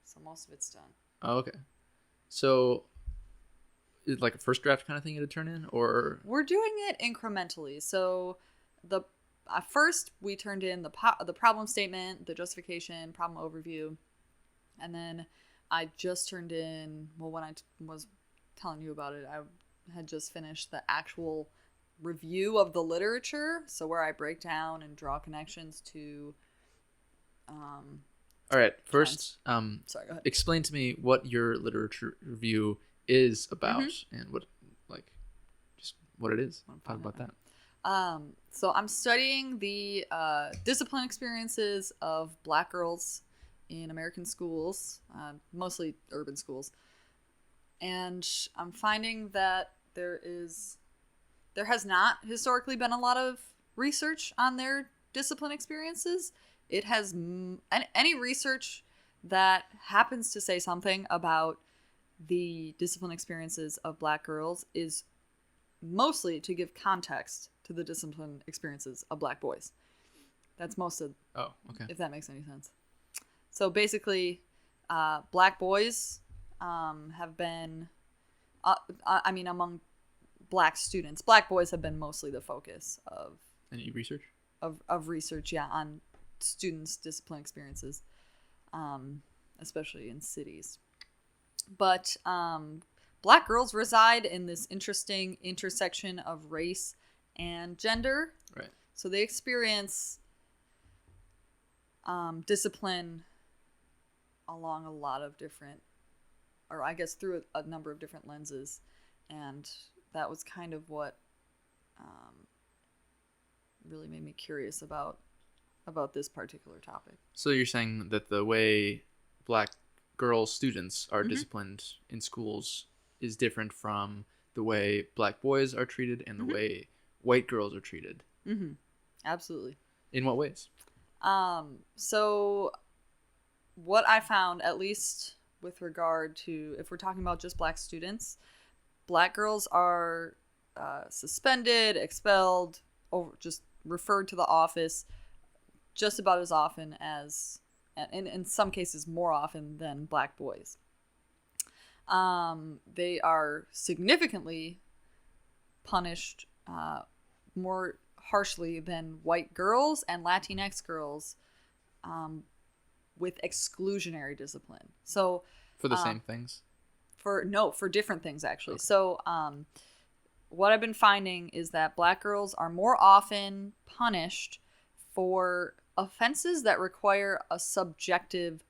So most of it's done. Oh, okay. So is it like a first draft kind of thing to turn in, or we're doing it incrementally. So first we turned in the problem statement, the justification, problem overview, and then I just turned in, well, when I was telling you about it, I had just finished the actual review of the literature, so where I break down and draw connections to all right, first sorry, go ahead. Explain to me what your literature review is about and what it is. Talk about that. So I'm studying the discipline experiences of Black girls in American schools, mostly urban schools. And I'm finding that there has not historically been a lot of research on their discipline experiences. It has any research that happens to say something about the discipline experiences of Black girls is mostly to give context to the discipline experiences of Black boys. That's most of. Oh, okay. If that makes any sense. So basically, Black boys have been, among Black students, Black boys have been mostly the focus of any research of research, on students' discipline experiences, especially in cities. But Black girls reside in this interesting intersection of race and gender. Right. So they experience discipline along a lot of different, or I guess through a number of different lenses. And that was kind of what really made me curious about this particular topic. So you're saying that the way Black girl students are disciplined in schools is different from the way Black boys are treated and the way white girls are treated. Absolutely. In what ways? So what I found, at least with regard to, if we're talking about just Black students, Black girls are suspended, expelled, or just referred to the office just about as often as, and in some cases more often than, Black boys. They are significantly punished more harshly than white girls and Latinx girls with exclusionary discipline. So for the same things? For different things, actually. Okay. So what I've been finding is that Black girls are more often punished for offenses that require a subjective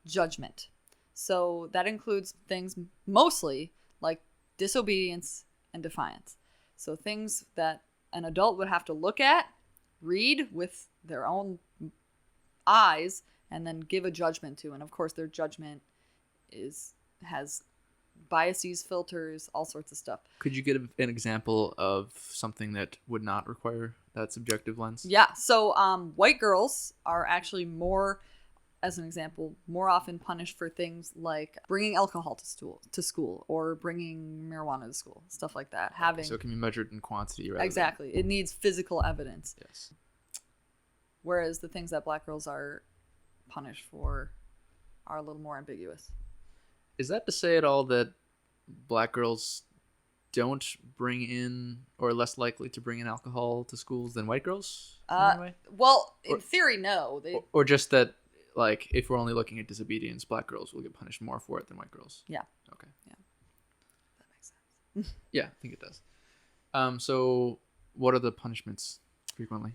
judgment. So that includes things mostly like disobedience and defiance. So things that an adult would have to look at, read with their own eyes, and then give a judgment to. And of course, their judgment has biases, filters, all sorts of stuff. Could you give an example of something that would not require that subjective lens? Yeah. So white girls are actually more, as an example, more often punished for things like bringing alcohol to school or bringing marijuana to school, stuff like that. Okay, so it can be measured in quantity, right? Exactly. It needs physical evidence. Yes. Whereas the things that Black girls are punished for are a little more ambiguous. Is that to say at all that Black girls don't bring in, or are less likely to bring in alcohol to schools than white girls? Well, in theory, no. Or just that, like, if we're only looking at disobedience, Black girls will get punished more for it than white girls? Yeah. Okay. Yeah. That makes sense. Yeah, I think it does. So what are the punishments frequently?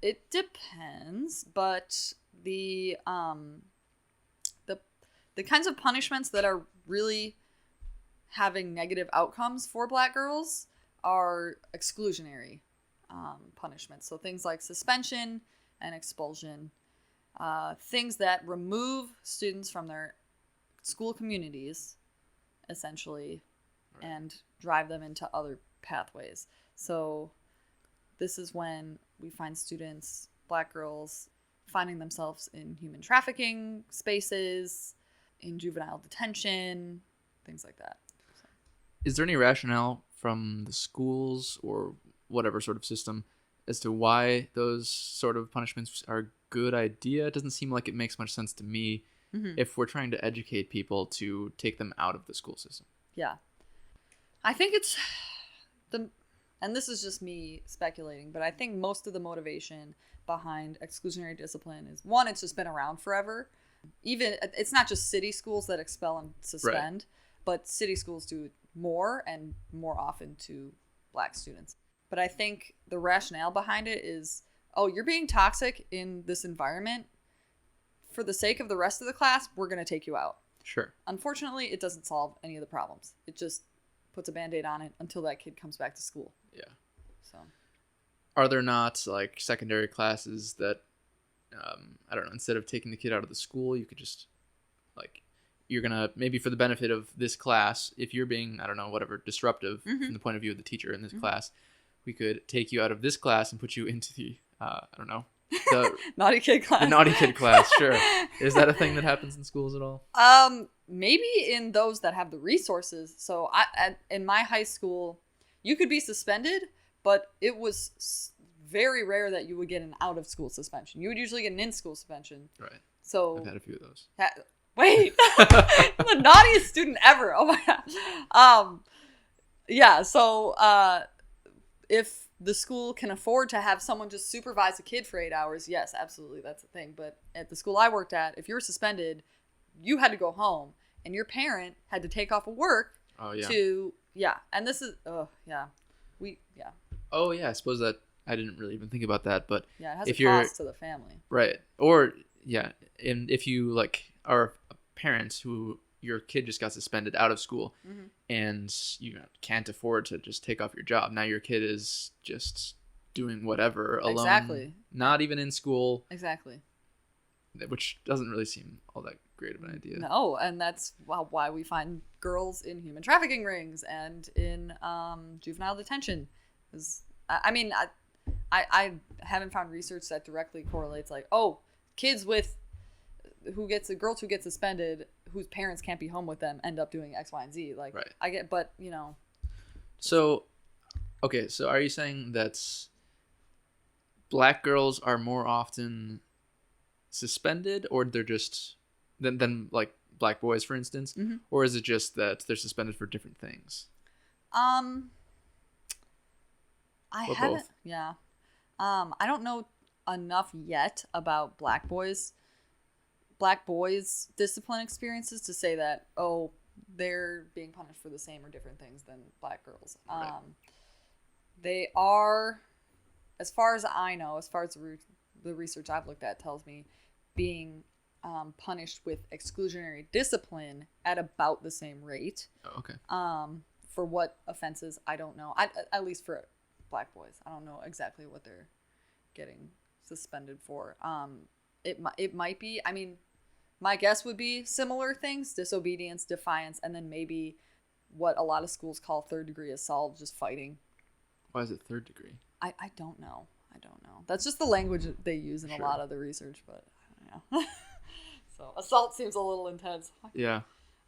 It depends, but the kinds of punishments that are really having negative outcomes for Black girls are exclusionary punishments. So things like suspension and expulsion, things that remove students from their school communities, essentially, Right. and drive them into other pathways. So this is when we find students, Black girls, finding themselves in human trafficking spaces, in juvenile detention, things like that. So. Is there any rationale from the schools or whatever sort of system as to why those sort of punishments are a good idea? It doesn't seem like it makes much sense to me if we're trying to educate people to take them out of the school system. Yeah. I think it's and this is just me speculating, but I think most of the motivation behind exclusionary discipline is, one, it's just been around forever. Even, it's not just city schools that expel and suspend, but city schools do more and more often to Black students. But I think the rationale behind it is, oh, you're being toxic in this environment. For the sake of the rest of the class, we're going to take you out. Sure. Unfortunately, it doesn't solve any of the problems. It just puts a Band-Aid on it until that kid comes back to school. Yeah. So, are there not like secondary classes that, I don't know, instead of taking the kid out of the school, you could just like, you're going to, maybe for the benefit of this class, if you're being, I don't know, whatever, disruptive from the point of view of the teacher in this class, we could take you out of this class and put you into the, I don't know, the naughty kid class. The naughty kid class, sure. Is that a thing that happens in schools at all? Maybe in those that have the resources. So in my high school, you could be suspended, but it was very rare that you would get an out of school suspension. You would usually get an in school suspension. Right. So I've had a few of those. Wait, the naughtiest student ever. Oh my god. Yeah. So if the school can afford to have someone just supervise a kid for 8 hours, yes, absolutely, that's a thing. But at the school I worked at, if you were suspended, you had to go home, and your parent had to take off of work. Oh yeah. And this is Oh yeah. I suppose that I didn't really even think about that, but yeah, it has if a cost to the family. Right. Or yeah, and if you like are parents who your kid just got suspended out of school and you can't afford to just take off your job. Now your kid is just doing whatever alone. Exactly. Not even in school. Exactly. Which doesn't really seem all that great of an idea. No, and that's why we find girls in human trafficking rings and in juvenile detention. I mean, I haven't found research that directly correlates like, oh, girls who get suspended whose parents can't be home with them end up doing X, Y, and Z. Like, right. I get, but you know. So, okay, so are you saying that Black girls are more often suspended, or they're just than like Black boys, for instance, or is it just that they're suspended for different things? I haven't. Both? Yeah. I don't know enough yet about Black boys' discipline experiences to say that, oh, they're being punished for the same or different things than Black girls. Right. They are, as far as I know, as far as the research I've looked at tells me, being punished with exclusionary discipline at about the same rate. Oh, okay. For what offenses, I don't know. At least for Black boys, I don't know exactly what they're getting suspended for. It might be, I mean, my guess would be similar things: disobedience, defiance, and then maybe what a lot of schools call third-degree assault, just fighting. Why is it third degree? I don't know. That's just the language that they use in a lot of the research, but I don't know. So assault seems a little intense. Yeah.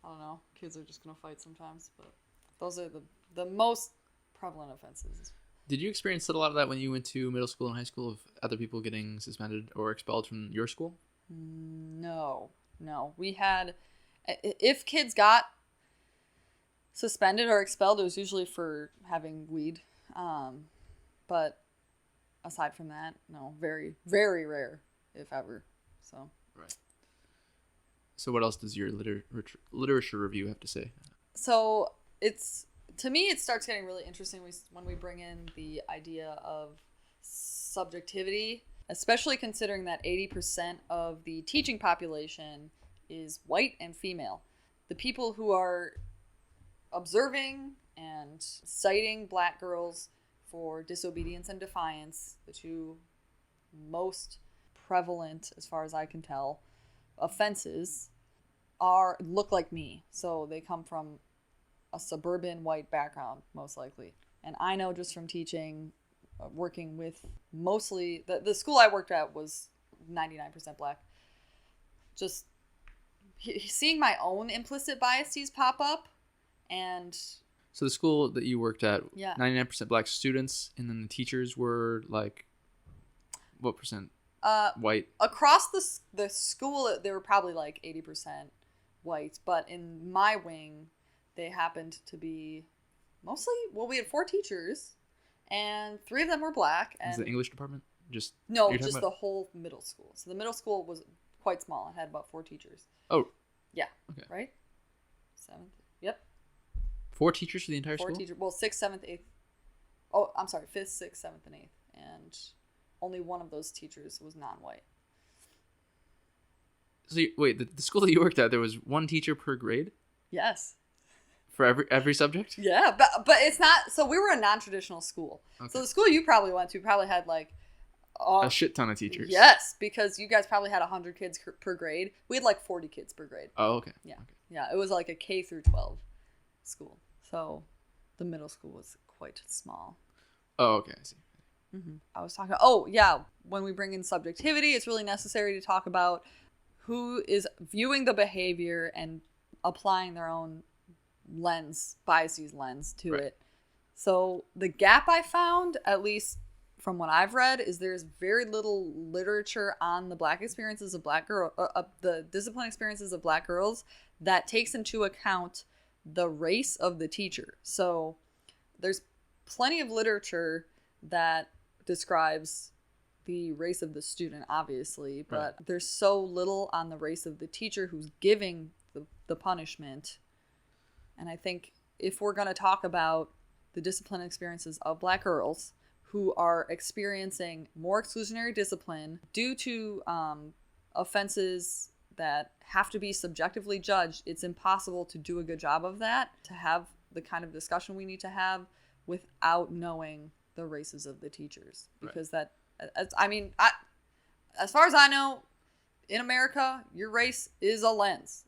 I don't know. Kids are just going to fight sometimes, but those are the most prevalent offenses. Did you experience a lot of that when you went to middle school and high school, of other people getting suspended or expelled from your school? No. We had, if kids got suspended or expelled, it was usually for having weed. But aside from that, no, very, very rare, if ever. So. Right. So what else does your literature review have to say? So to me, it starts getting really interesting when we bring in the idea of subjectivity, especially considering that 80% of the teaching population is white and female. The people who are observing and citing black girls for disobedience and defiance, the two most prevalent, as far as I can tell, offenses, look like me. So they come from a suburban white background, most likely. And I know just from teaching, working with mostly, the school I worked at was 99% black. Just seeing my own implicit biases pop up. And so the school that you worked at, yeah, 99% black students, and then the teachers were like, what percent white? Across the school, they were probably like 80% white. But in my wing, they happened to be mostly, well, we had 4 teachers, and 3 of them were black. And was the English department? Just the whole middle school. So the middle school was quite small. It had about 4 teachers. Oh. Yeah. Okay. Right? 7th. Yep. 4 teachers for the entire 4 school? 4 teachers. Well, 6th, 7th, 8th. Oh, I'm sorry. 5th, 6th, 7th, and 8th. And only one of those teachers was non-white. So wait, the school that you worked at, there was 1 teacher per grade? Yes. For every subject? Yeah, but it's not. So we were a non-traditional school. Okay. So the school you probably went to probably had like a shit ton of teachers. Yes, because you guys probably had 100 kids per grade. We had like 40 kids per grade. Oh, okay. Yeah. Okay. Yeah, it was like a K through 12 school. So the middle school was quite small. Oh, okay. I see. Mm-hmm. I was talking. Oh, yeah. When we bring in subjectivity, it's really necessary to talk about who is viewing the behavior and applying their own biases lens to it. So the gap I found, at least from what I've read, is there's very little literature on the black experiences of black girls, the discipline experiences of black girls that takes into account the race of the teacher. So there's plenty of literature that describes the race of the student, obviously, but there's so little on the race of the teacher who's giving the punishment. And I think if we're going to talk about the discipline experiences of black girls who are experiencing more exclusionary discipline due to offenses that have to be subjectively judged, it's impossible to do a good job of that, to have the kind of discussion we need to have without knowing the races of the teachers. Because as far as I know, in America, your race is a lens,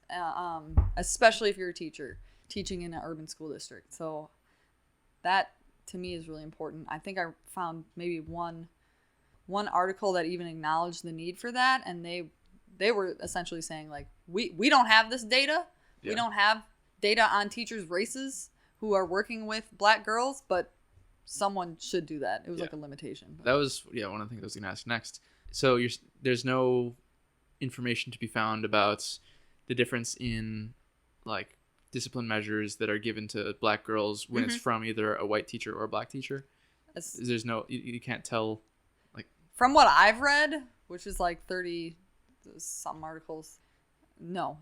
especially if you're a teacher teaching in an urban school district. So that to me is really important. I think I found maybe one article that even acknowledged the need for that, and they were essentially saying like, we don't have this data. Yeah. We don't have data on teachers' races who are working with black girls, but someone should do that. It was like a limitation. But. That was one of the things I was going to ask next. So there's no information to be found about the difference in like discipline measures that are given to black girls when it's from either a white teacher or a black teacher. There's no, you can't tell, like, from what I've read, which is like 30 some articles, no.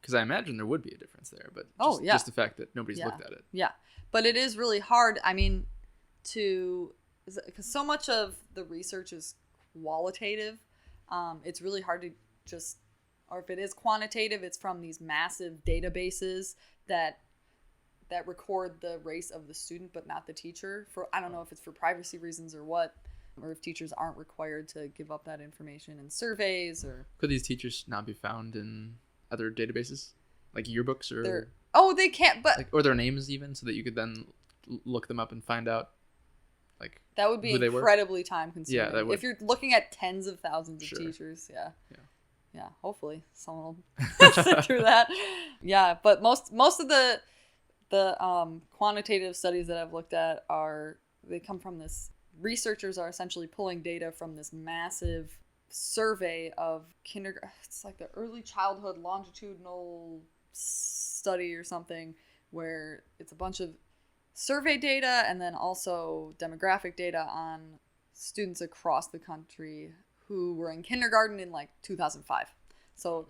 Because I imagine there would be a difference there, but just the fact that nobody's looked at it. Yeah, but it is really hard. I mean, because so much of the research is qualitative, it's really hard to just, or if it is quantitative, it's from these massive databases that record the race of the student but not the teacher. I don't know if it's for privacy reasons or what, or if teachers aren't required to give up that information in surveys. Or could these teachers not be found in other databases, like yearbooks or? They can't, but or their names even, so that you could then look them up and find out. Like that would be incredibly time consuming. Yeah, that would. If you're looking at tens of thousands of teachers, yeah. Hopefully someone will sit through that. Yeah, but most of the quantitative studies that I've looked at they come from this. Researchers are essentially pulling data from this massive survey of kindergarten. It's like the early childhood longitudinal study or something, where it's a bunch of survey data and then also demographic data on students across the country who were in kindergarten in like 2005. So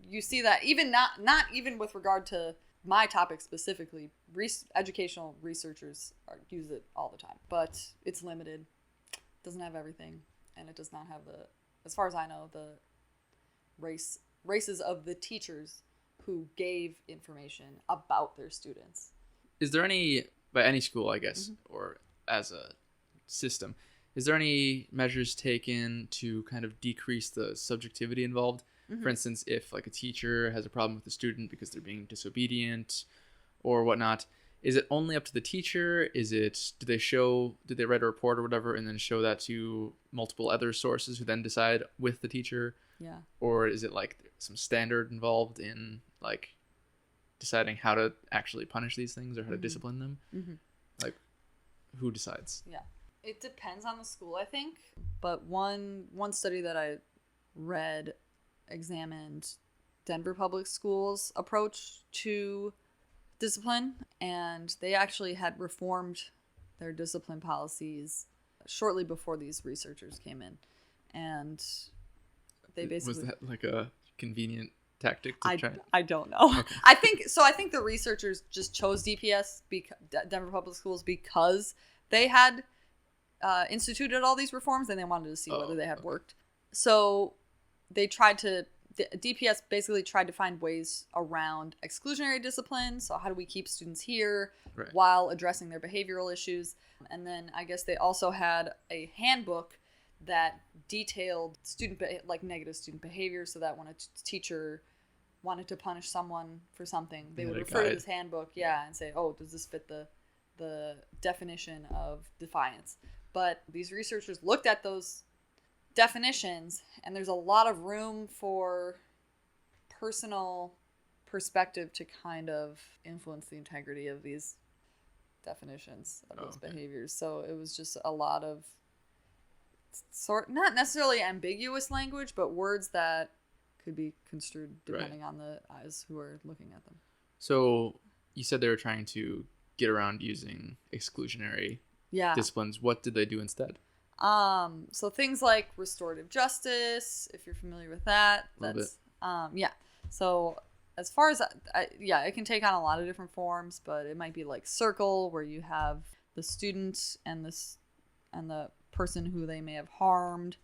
you see that even not even with regard to my topic specifically, educational researchers use it all the time, but it's limited. It doesn't have everything, and it does not have as far as I know, the races of the teachers who gave information about their students. Is there any by any school, I guess, or as a system, is there any measures taken to kind of decrease the subjectivity involved? For instance, if like a teacher has a problem with a student because they're being disobedient or whatnot, is it only up to the teacher? Is it, do they write a report or whatever and then show that to multiple other sources who then decide with the teacher? Yeah. Or is it like some standard involved in like deciding how to actually punish these things or how to discipline them? Like, who decides? Yeah. It depends on the school, I think. But one study that I read examined Denver Public Schools' approach to discipline, and they actually had reformed their discipline policies shortly before these researchers came in. And they basically... Was that like a convenient tactic to try? I don't know. Okay. I think the researchers just chose Denver Public Schools because they had instituted all these reforms and they wanted to see whether they had worked. So they DPS basically tried to find ways around exclusionary discipline. So how do we keep students here while addressing their behavioral issues? And then I guess they also had a handbook that detailed negative student behavior, so that when a teacher wanted to punish someone for something, they would refer to this handbook, and say, oh, does this fit the definition of defiance? But these researchers looked at those definitions, and there's a lot of room for personal perspective to kind of influence the integrity of these definitions of those behaviors. So it was just a lot of not necessarily ambiguous language, but words that could be construed depending on the eyes who are looking at them. So you said they were trying to get around using exclusionary disciplines. What did they do instead? So things like restorative justice, if you're familiar with that, that's So as far as it can take on a lot of different forms, but it might be like circle, where you have the student and the person who they may have harmed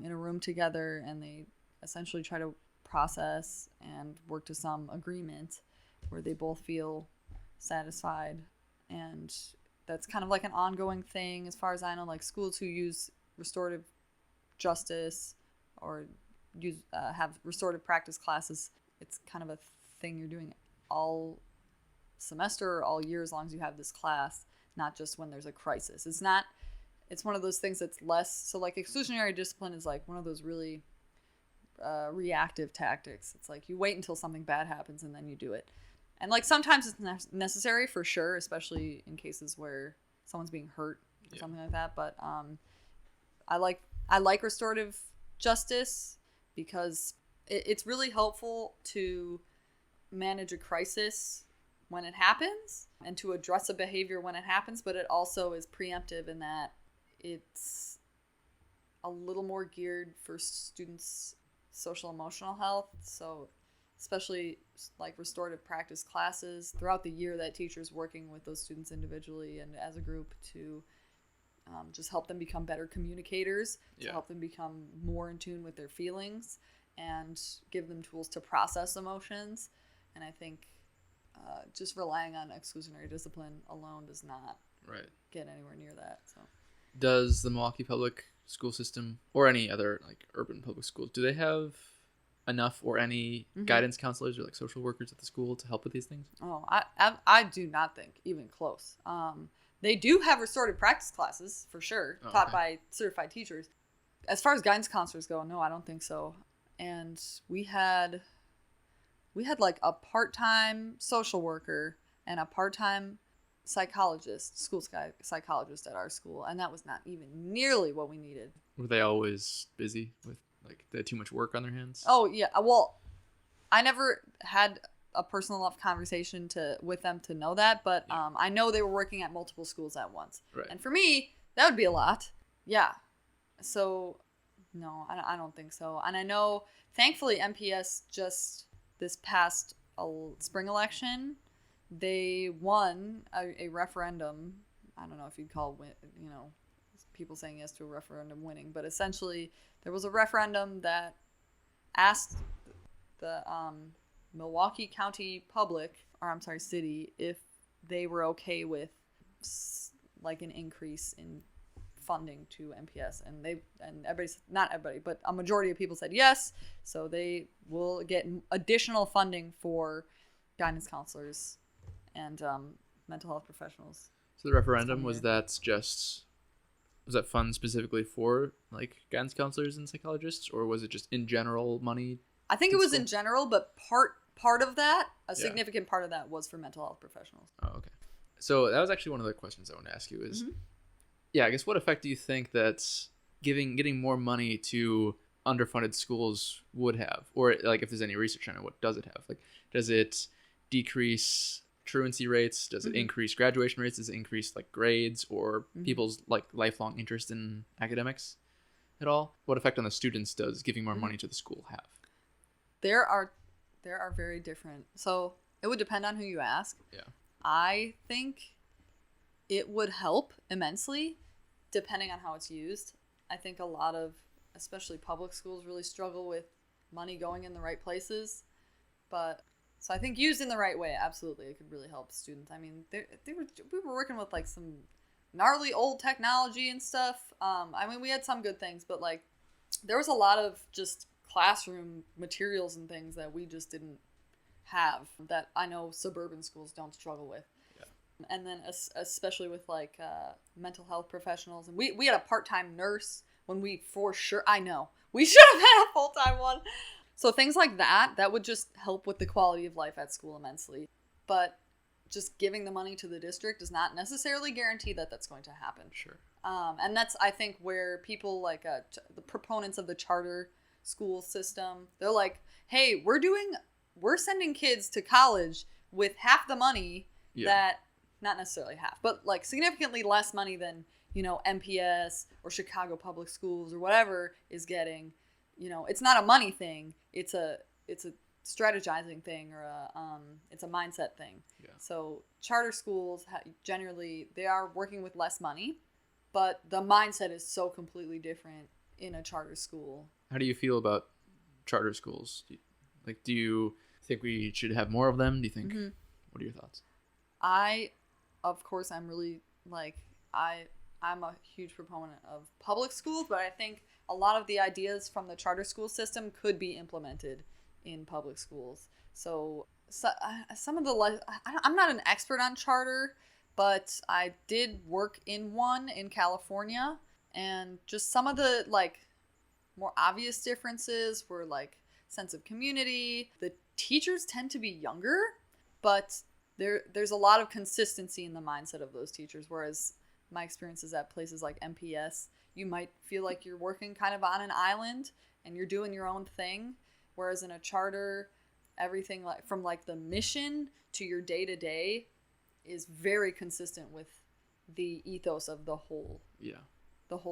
in a room together, and they essentially try to process and work to some agreement where they both feel satisfied. And that's kind of like an ongoing thing, as far as I know. Like schools who use restorative justice or have restorative practice classes, it's kind of a thing you're doing all semester or all year, as long as you have this class, not just when there's a crisis. It's one of those things that's less, so like exclusionary discipline is like one of those really reactive tactics. It's like you wait until something bad happens and then you do it. And like sometimes it's necessary for sure, especially in cases where someone's being hurt or something like that. But I like restorative justice because it's really helpful to manage a crisis when it happens and to address a behavior when it happens, but it also is preemptive in that it's a little more geared for students' social emotional health. So especially like restorative practice classes throughout the year, that teacher's working with those students individually and as a group to just help them become better communicators, to help them become more in tune with their feelings and give them tools to process emotions. And I think just relying on exclusionary discipline alone does not get anywhere near that. So, does the Milwaukee public school system or any other like urban public schools, do they have enough or any guidance counselors or like social workers at the school to help with these things? Oh, I do not think even close. They do have restorative practice classes for sure, taught by certified teachers. As far as guidance counselors go, no, I don't think so. And we had like a part-time social worker and a part-time psychologist, school psychologist at our school, and that was not even nearly what we needed. Were they always busy with, like, they had too much work on their hands? Oh yeah, well, I never had a personal enough conversation with them to know that, but I know they were working at multiple schools at once, and for me that would be a lot. So no, I don't think so. And I know thankfully MPS just this past spring election, they won a referendum. I don't know if you'd call people saying yes to a referendum winning, but essentially there was a referendum that asked the Milwaukee County city if they were okay with like an increase in funding to MPS, and everybody's, not everybody, but a majority of people said yes, so they will get additional funding for guidance counselors and mental health professionals. So the referendum, was that fund specifically for like guidance counselors and psychologists, or was it just in general money? I think it was in general, but part of that, a Yeah. significant part of that, was for mental health professionals. Oh, okay. So that was actually one of the questions I wanted to ask you is, yeah, I guess what effect do you think that getting more money to underfunded schools would have? Or like if there's any research on it, what does it have? Like, does it decrease truancy rates? Does it increase graduation rates? Does it increase like grades or people's like lifelong interest in academics at all? What effect on the students does giving more money to the school have? There are very different. So it would depend on who you ask. Yeah. I think it would help immensely depending on how it's used. I think a lot of, especially public schools, really struggle with money going in the right places. But so I think used in the right way, absolutely, it could really help students. I mean, we were working with like some gnarly old technology and stuff. I mean, we had some good things, but like there was a lot of just classroom materials and things that we just didn't have that I know suburban schools don't struggle with. Yeah. And then especially with like mental health professionals, and we had a part-time nurse when we, for sure, I know we should have had a full-time one. So things like that would just help with the quality of life at school immensely. But just giving the money to the district does not necessarily guarantee that that's going to happen. Sure. And that's, I think, where people like the proponents of the charter school system, they're like, hey, we're sending kids to college with half the money that, not necessarily half, but like significantly less money than, MPS or Chicago Public Schools or whatever is getting. It's not a money thing. It's a strategizing thing, or it's a mindset thing. Yeah. So charter schools generally, they are working with less money, but the mindset is so completely different in a charter school. How do you feel about charter schools? Do you think we should have more of them? Do you think? What are your thoughts? Of course, I'm really I'm a huge proponent of public schools, but I think a lot of the ideas from the charter school system could be implemented in public schools. So some of the, I'm not an expert on charter, but I did work in one in California, and just some of the like more obvious differences were like sense of community. The teachers tend to be younger, but there's a lot of consistency in the mindset of those teachers, whereas my experiences at places like MPS, you might feel like you're working kind of on an island and you're doing your own thing, whereas in a charter, everything like from like the mission to your day-to-day is very consistent with the ethos of the whole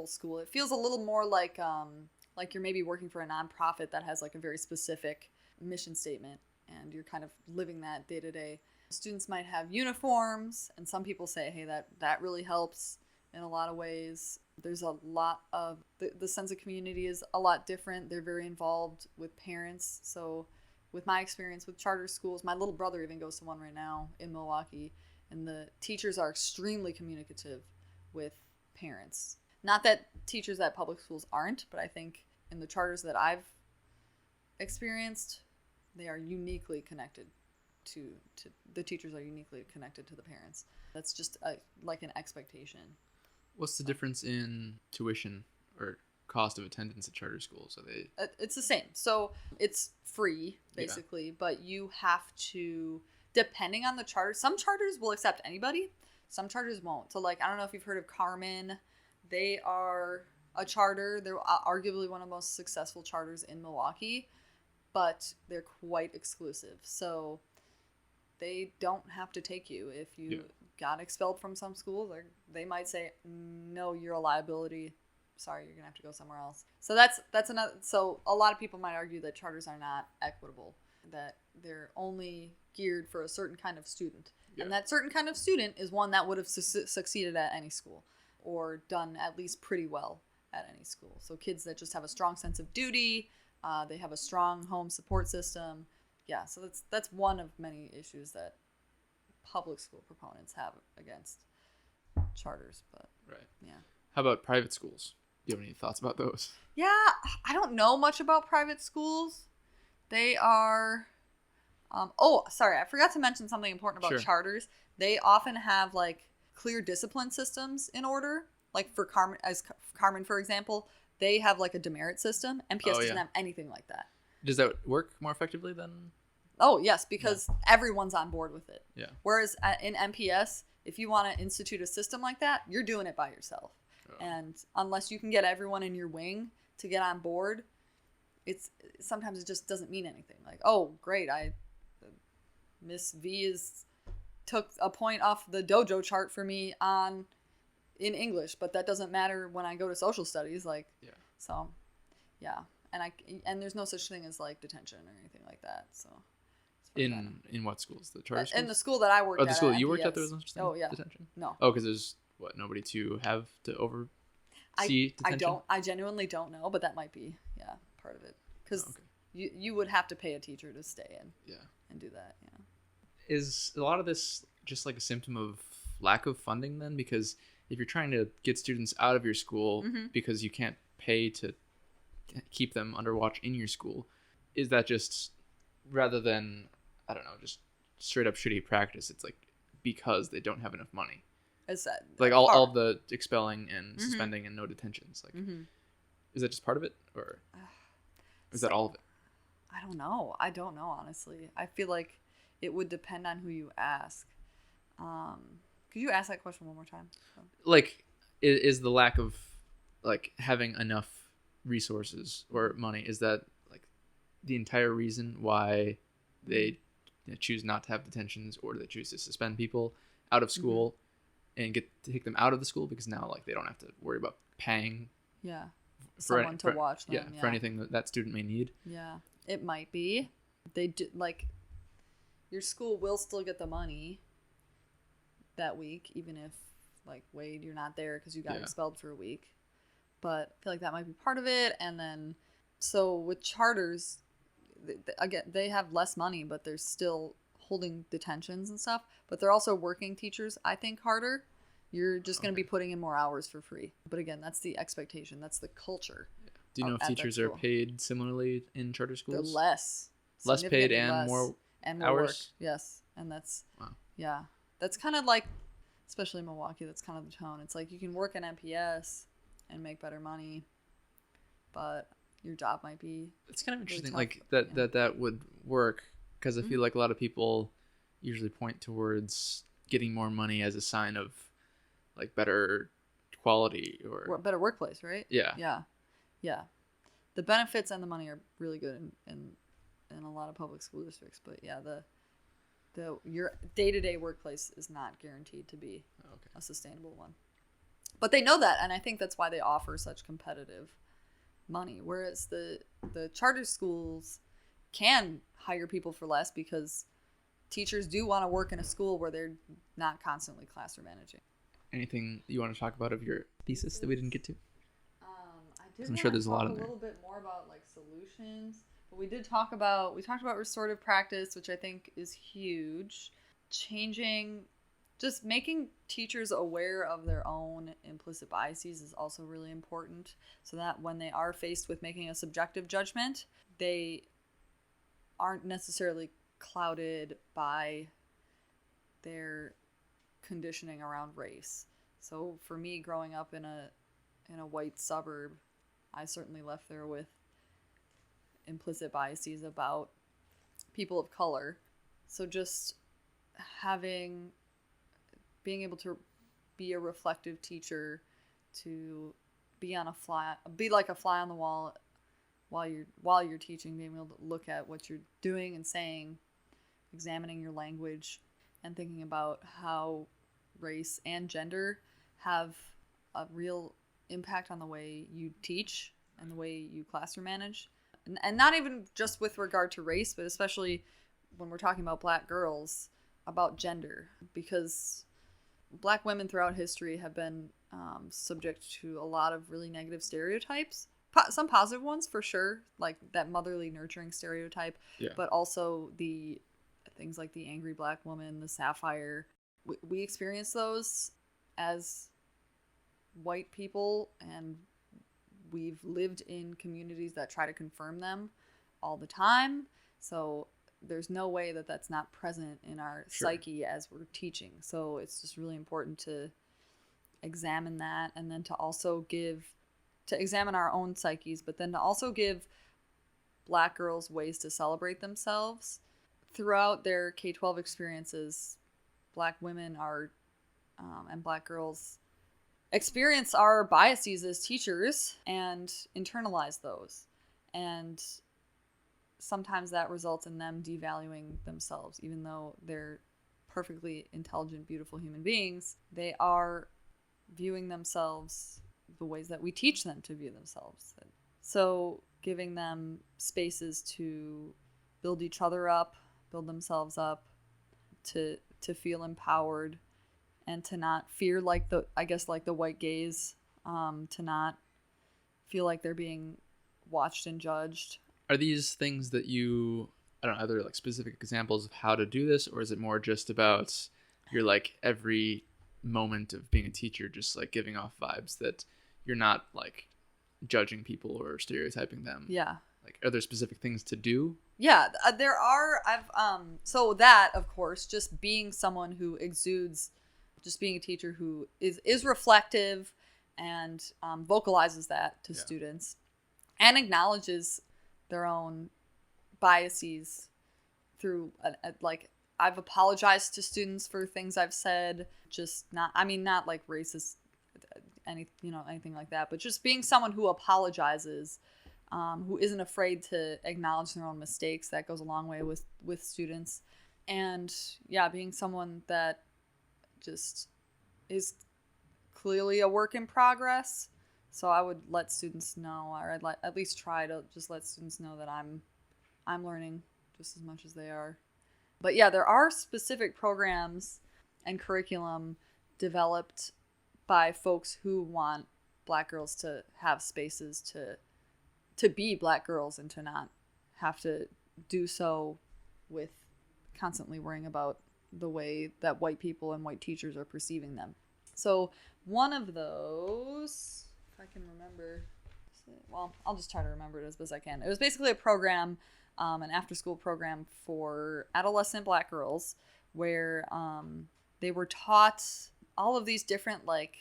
school. It feels a little more like you're maybe working for a nonprofit that has like a very specific mission statement, and you're kind of living that day to day. Students might have uniforms, and some people say, hey, that really helps in a lot of ways. There's a lot of, the sense of community is a lot different. They're very involved with parents. So with my experience with charter schools, my little brother even goes to one right now in Milwaukee, and the teachers are extremely communicative with parents. Not that teachers at public schools aren't, but I think in the charters that I've experienced, they are uniquely connected to the teachers are uniquely connected to the parents. That's just like an expectation. What's the difference in tuition or cost of attendance at charter schools? It's the same. So it's free basically, but you have to, depending on the charter, some charters will accept anybody, some charters won't. So like, I don't know if you've heard of Carmen. They are a charter. They're arguably one of the most successful charters in Milwaukee, but they're quite exclusive. So they don't have to take you. If you got expelled from some schools, they might say, no, you're a liability. Sorry, you're going to have to go somewhere else. So that's another. So a lot of people might argue that charters are not equitable, that they're only geared for a certain kind of student. Yeah. And that certain kind of student is one that would have succeeded at any school or done at least pretty well at any school. So kids that just have a strong sense of duty, they have a strong home support system. Yeah, so that's one of many issues that public school proponents have against charters, but Right. yeah. How about private schools? Do you have any thoughts about those? Yeah, I don't know much about private schools. They are oh, sorry, I forgot to mention something important about Sure. charters. They often have like clear discipline systems in order. Like for Carmen, for example, they have like a demerit system. MPS doesn't have anything like that. Does that work more effectively than? Oh, yes, because everyone's on board with it. Yeah. Whereas in MPS, if you want to institute a system like that, you're doing it by yourself. Oh. And unless you can get everyone in your wing to get on board, sometimes it just doesn't mean anything. Like, oh, great, Miss V took a point off the dojo chart for me in English, but that doesn't matter when I go to social studies. Like, so, yeah, and there's no such thing as like detention or anything like that. So, in what schools? The charter schools? In the school that I worked at. The school you MPS. worked at, there was no such thing. Oh yeah. Detention. No. Oh, because there's nobody to have to oversee detention. I genuinely don't know, but that might be part of it because you would have to pay a teacher to stay in. And do that. Yeah. Is a lot of this just like a symptom of lack of funding then? Because if you're trying to get students out of your school because you can't pay to keep them under watch in your school, is that just rather than, I don't know, just straight up shitty practice, it's like because they don't have enough money? Is that like all the expelling and suspending and no detentions? Like, is that just part of it, or is that all of it? I don't know. Honestly. I feel like it would depend on who you ask. Could you ask that question one more time? Like, is the lack of like having enough resources or money, is that like the entire reason why they choose not to have detentions, or they choose to suspend people out of school and take them out of the school because now like they don't have to worry about paying someone to watch them for anything that student may need? It might be. They do, like, your school will still get the money that week, even if, like, Wade, you're not there because you got expelled for a week. But I feel like that might be part of it. And then, so with charters, again, they have less money, but they're still holding detentions and stuff. But they're also working teachers, I think, harder. You're just going to be putting in more hours for free. But again, that's the expectation. That's the culture. Do you know if teachers are paid similarly in charter schools? They're less. Less paid and less. more and more hours? work. Yes. And that's, that's kind of like, especially in Milwaukee, that's kind of the tone. It's like you can work in MPS and make better money, but your job might be It's kind of interesting, really like that would work, because I feel like a lot of people usually point towards getting more money as a sign of like better quality or better workplace, right? Yeah. The benefits and the money are really good in a lot of public school districts, but your day-to-day workplace is not guaranteed to be a sustainable one. But they know that, and I think that's why they offer such competitive money, whereas the charter schools can hire people for less because teachers do want to work in a school where they're not constantly classroom managing. Anything you want to talk about of your thesis that we didn't get to? I'm sure there's a lot in there. A little bit more about like solutions, but we talked about restorative practice, which I think is huge. Just making teachers aware of their own implicit biases is also really important, so that when they are faced with making a subjective judgment, they aren't necessarily clouded by their conditioning around race. So for me, growing up in a white suburb, I certainly left there with implicit biases about people of color. So just being able to be a reflective teacher, to be like a fly on the wall while you're teaching, being able to look at what you're doing and saying, examining your language, and thinking about how race and gender have a real impact on the way you teach and the way you classroom manage. And not even just with regard to race, but especially when we're talking about Black girls, about gender, because Black women throughout history have been subject to a lot of really negative stereotypes. Some positive ones for sure, like that motherly nurturing stereotype, but also the things like the angry black woman, the sapphire. We experience those as white people, and we've lived in communities that try to confirm them all the time. So there's no way that that's not present in our psyche as we're teaching. So it's just really important to examine that, and then to examine our own psyches, but then to also give Black girls ways to celebrate themselves. Throughout their K-12 experiences, Black women and Black girls experience our biases as teachers and internalize those. And sometimes that results in them devaluing themselves. Even though they're perfectly intelligent, beautiful human beings, they are viewing themselves the ways that we teach them to view themselves. So giving them spaces to build each other up, build themselves up, to feel empowered, and to not fear like the white gaze, to not feel like they're being watched and judged. Are these things that you, I don't know, are there like specific examples of how to do this, or is it more just about your like every moment of being a teacher just like giving off vibes that you're not like judging people or stereotyping them? Yeah. Like, are there specific things to do? Yeah, there are. So that, of course, just being someone who exudes, just being a teacher who is reflective and vocalizes that to students and acknowledges their own biases through like, I've apologized to students for things I've said, not like racist, anything like that, but just being someone who apologizes, who isn't afraid to acknowledge their own mistakes. That goes a long way with students. And being someone that just is clearly a work in progress. So I would let students know, or I'd at least try to just let students know that I'm learning just as much as they are. But there are specific programs and curriculum developed by folks who want Black girls to have spaces to be Black girls and to not have to do so with constantly worrying about the way that white people and white teachers are perceiving them. So one of those, if I can remember, well, I'll just try to remember it as best I can. It was basically a program, an after-school program for adolescent Black girls, where they were taught all of these different like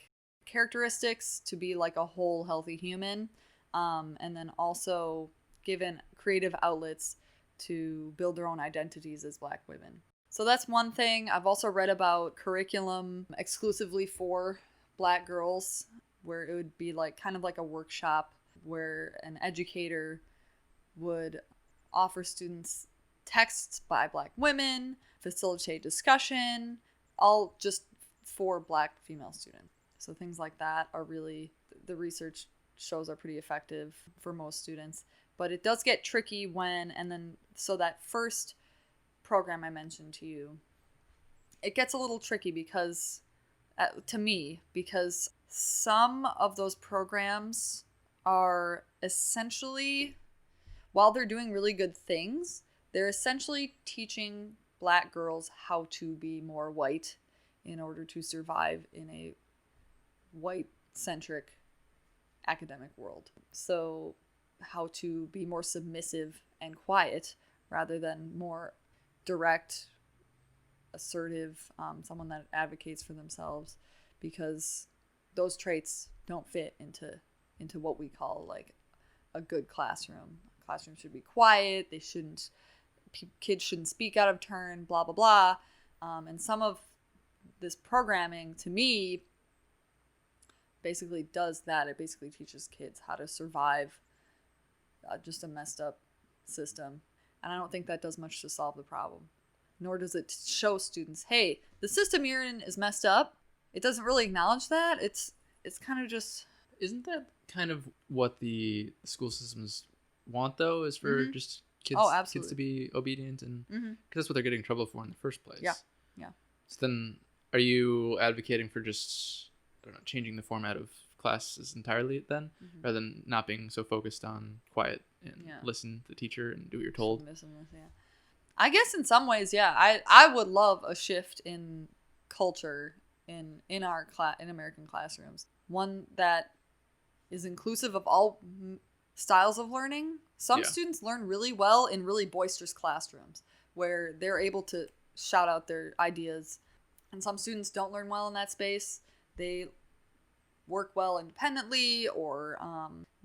characteristics to be like a whole healthy human, and then also given creative outlets to build their own identities as Black women. So that's one thing. I've also read about curriculum exclusively for Black girls, where it would be like kind of like a workshop where an educator would offer students texts by Black women, facilitate discussion, all just for Black female students. So things like that are really, the research shows are pretty effective for most students. But it does get tricky so that first program I mentioned to you, it gets a little tricky because some of those programs are essentially, while they're doing really good things, they're essentially teaching Black girls how to be more white in order to survive in a white-centric academic world. So how to be more submissive and quiet rather than more direct, assertive, someone that advocates for themselves, because those traits don't fit into what we call like a good classroom. Classroom should be quiet. Kids shouldn't speak out of turn, blah, blah, blah. And some of this programming, to me, basically does that. It basically teaches kids how to survive just a messed up system. And I don't think that does much to solve the problem. Nor does it show students, hey, the system you're in is messed up. It doesn't really acknowledge that. It's kind of just... Isn't that kind of what the school systems want, though, is for just kids to be obedient? And because that's what they're getting in trouble for in the first place. Yeah. So then are you advocating for just, I don't know, changing the format of classes entirely then, rather than not being so focused on quiet and listen to the teacher and do what you're told? I guess in some ways, yeah. I would love a shift in culture in our in American classrooms. One that is inclusive of all styles of learning. Some students learn really well in really boisterous classrooms where they're able to shout out their ideas, and some students don't learn well in that space. They work well independently, or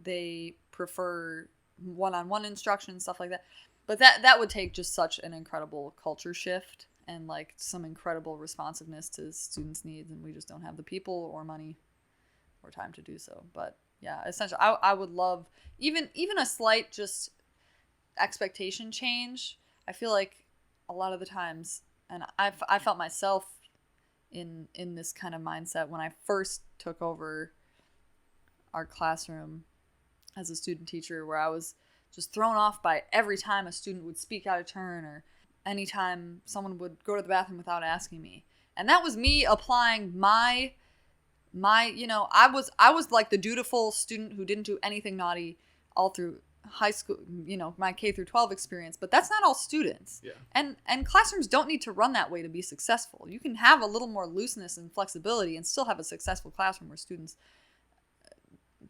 they prefer one-on-one instruction, stuff like that. But that would take just such an incredible culture shift and like some incredible responsiveness to students' needs, and we just don't have the people or money or time to do so. But yeah, essentially, I would love even a slight just expectation change. I feel like a lot of the times, and I felt myself in this kind of mindset when I first took over our classroom as a student teacher, where I was just thrown off by every time a student would speak out of turn, or anytime someone would go to the bathroom without asking me. And that was me applying my I was like the dutiful student who didn't do anything naughty all through high school, my K through 12 experience. But that's not all students. Yeah. And classrooms don't need to run that way to be successful. You can have a little more looseness and flexibility and still have a successful classroom where students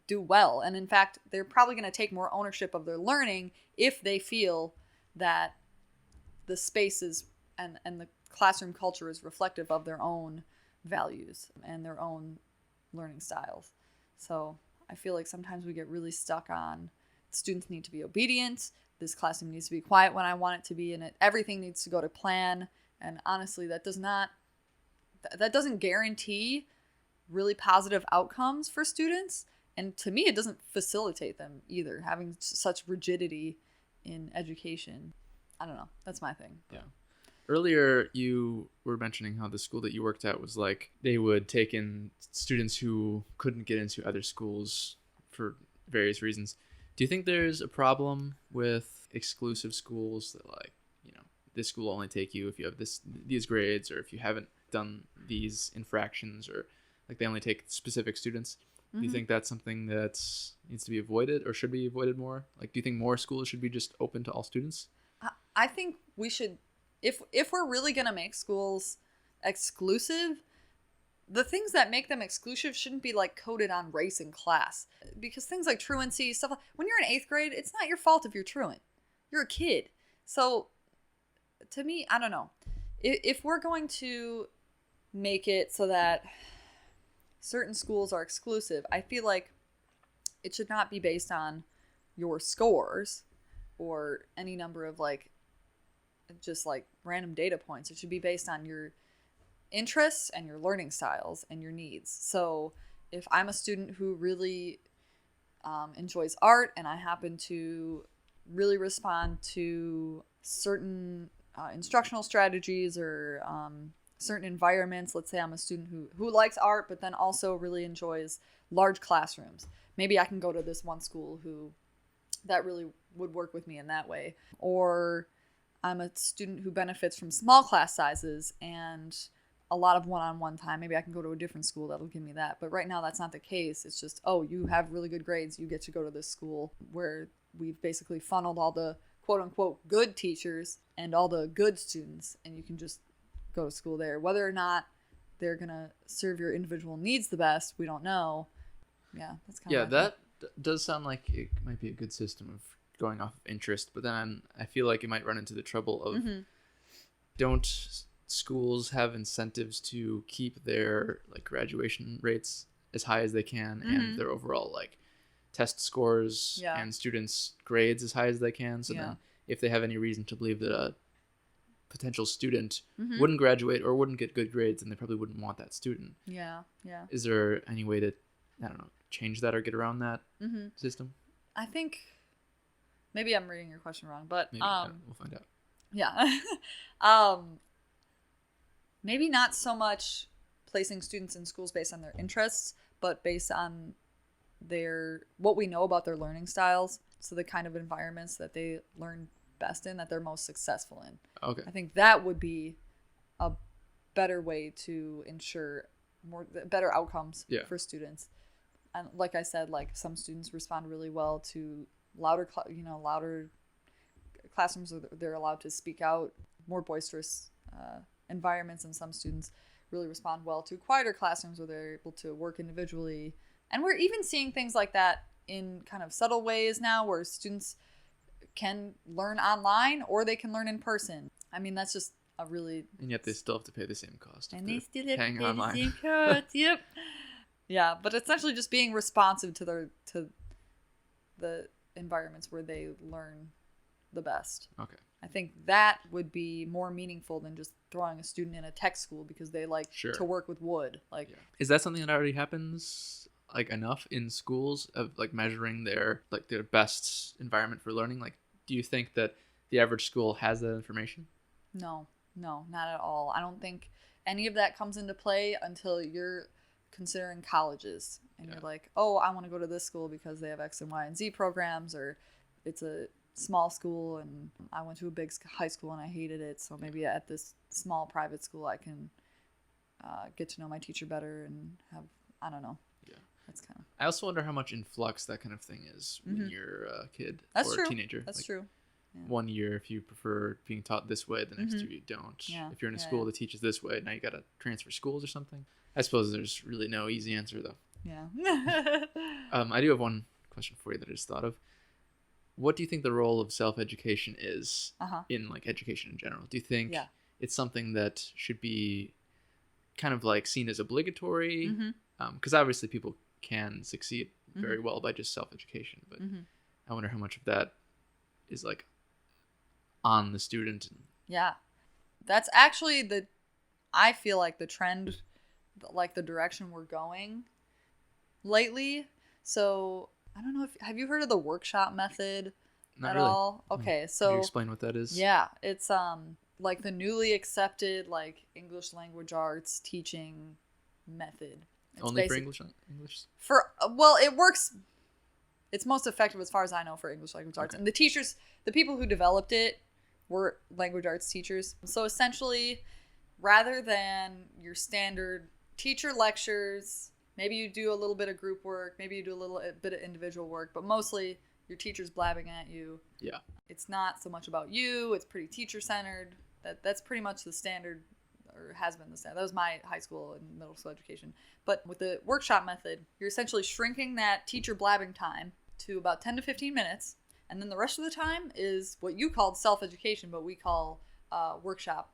do well. And in fact, they're probably going to take more ownership of their learning if they feel that the spaces and the classroom culture is reflective of their own values and their own learning styles. So I feel like sometimes we get really stuck on students need to be obedient. This classroom needs to be quiet when I want it to be, and everything needs to go to plan. And honestly, that doesn't guarantee really positive outcomes for students. And to me, it doesn't facilitate them either, having such rigidity in education. I don't know. That's my thing. Yeah. Earlier, you were mentioning how the school that you worked at was like they would take in students who couldn't get into other schools for various reasons. Do you think there's a problem with exclusive schools that, like, this school will only take you if you have these grades, or if you haven't done these infractions, or like they only take specific students? Do you think that's something that needs to be avoided or should be avoided more? Like, do you think more schools should be just open to all students? I think we should, if we're really going to make schools exclusive, the things that make them exclusive shouldn't be like coded on race and class. Because things like truancy, stuff like, when you're in 8th grade, it's not your fault if you're truant. You're a kid. So to me, I don't know. If we're going to make it so that certain schools are exclusive, I feel like it should not be based on your scores or any number of just random data points. It should be based on your interests and your learning styles and your needs. So if I'm a student who really enjoys art, and I happen to really respond to certain instructional strategies or certain environments. Let's say I'm a student who likes art, but then also really enjoys large classrooms. Maybe I can go to this one school that really would work with me in that way. Or I'm a student who benefits from small class sizes and a lot of one-on-one time. Maybe I can go to a different school that'll give me that. But right now that's not the case. It's just, oh, you have really good grades, you get to go to this school, where we've basically funneled all the quote-unquote good teachers and all the good students, and you can just go to school there. Whether or not they're going to serve your individual needs the best, we don't know. Yeah, that's kind of that does sound like it might be a good system of going off of interest, but then I feel like it might run into the trouble of don't schools have incentives to keep their graduation rates as high as they can and their overall test scores and students' grades as high as they can. So then if they have any reason to believe that a potential student wouldn't graduate or wouldn't get good grades, then they probably wouldn't want that student. Yeah. Is there any way to, I don't know, change that or get around that system? I think maybe I'm reading your question wrong, but maybe, we'll find out. Yeah. Maybe not so much placing students in schools based on their interests, but based on what we know about their learning styles. So the kind of environments that they learn best in, that they're most successful in. Okay. I think that would be a better way to ensure better outcomes for students. And like I said, some students respond really well to louder classrooms where they're allowed to speak out, more boisterous environments, and some students really respond well to quieter classrooms where they're able to work individually. And we're even seeing things like that in kind of subtle ways now, where students can learn online or they can learn in person. I mean, that's just a really... And yet they still have to pay the same cost. And they still have to paying pay online. the same cost. Yep. Yeah, but essentially just being responsive to the environments where they learn the best. Okay. I think that would be more meaningful than just throwing a student in a tech school because they like to work with wood. Like, is that something that already happens like enough in schools of like measuring their best environment for learning? Like, do you think that the average school has that information? No, not at all. I don't think any of that comes into play until you're considering colleges and you're like, oh, I want to go to this school because they have X and Y and Z programs, or it's a small school and I went to a big high school and I hated it, so maybe at this small private school I can get to know my teacher better and have, I don't know. Yeah, that's kind of... I also wonder how much in flux that kind of thing is when you're a kid or a teenager. That's true. Yeah. One year if you prefer being taught this way, the next year you don't. If you're in a school that teaches this way, now you got to transfer schools or something. I suppose there's really no easy answer though. Yeah. I do have one question for you that I just thought of. What do you think the role of self-education is in like education in general? Do you think it's something that should be kind of like seen as obligatory? Because obviously people can succeed very well by just self-education, but I wonder how much of that is like on the student. Yeah, that's actually I feel like the trend, like the direction we're going lately. So I don't know have you heard of the workshop method Not at really. all? Okay, so can you explain what that is? Yeah, it's like the newly accepted like English language arts teaching method. It's only for English? Well, it works. It's most effective as far as I know for English language arts. And the teachers, the people who developed it were language arts teachers. So essentially, rather than your standard teacher lectures, maybe you do a little bit of group work, maybe you do a bit of individual work, but mostly your teacher's blabbing at you. Yeah. It's not so much about you. It's pretty teacher-centered. That's pretty much the standard, or has been the standard. That was my high school and middle school education. But with the workshop method, you're essentially shrinking that teacher blabbing time to about 10 to 15 minutes. And then the rest of the time is what you called self-education, but we call workshop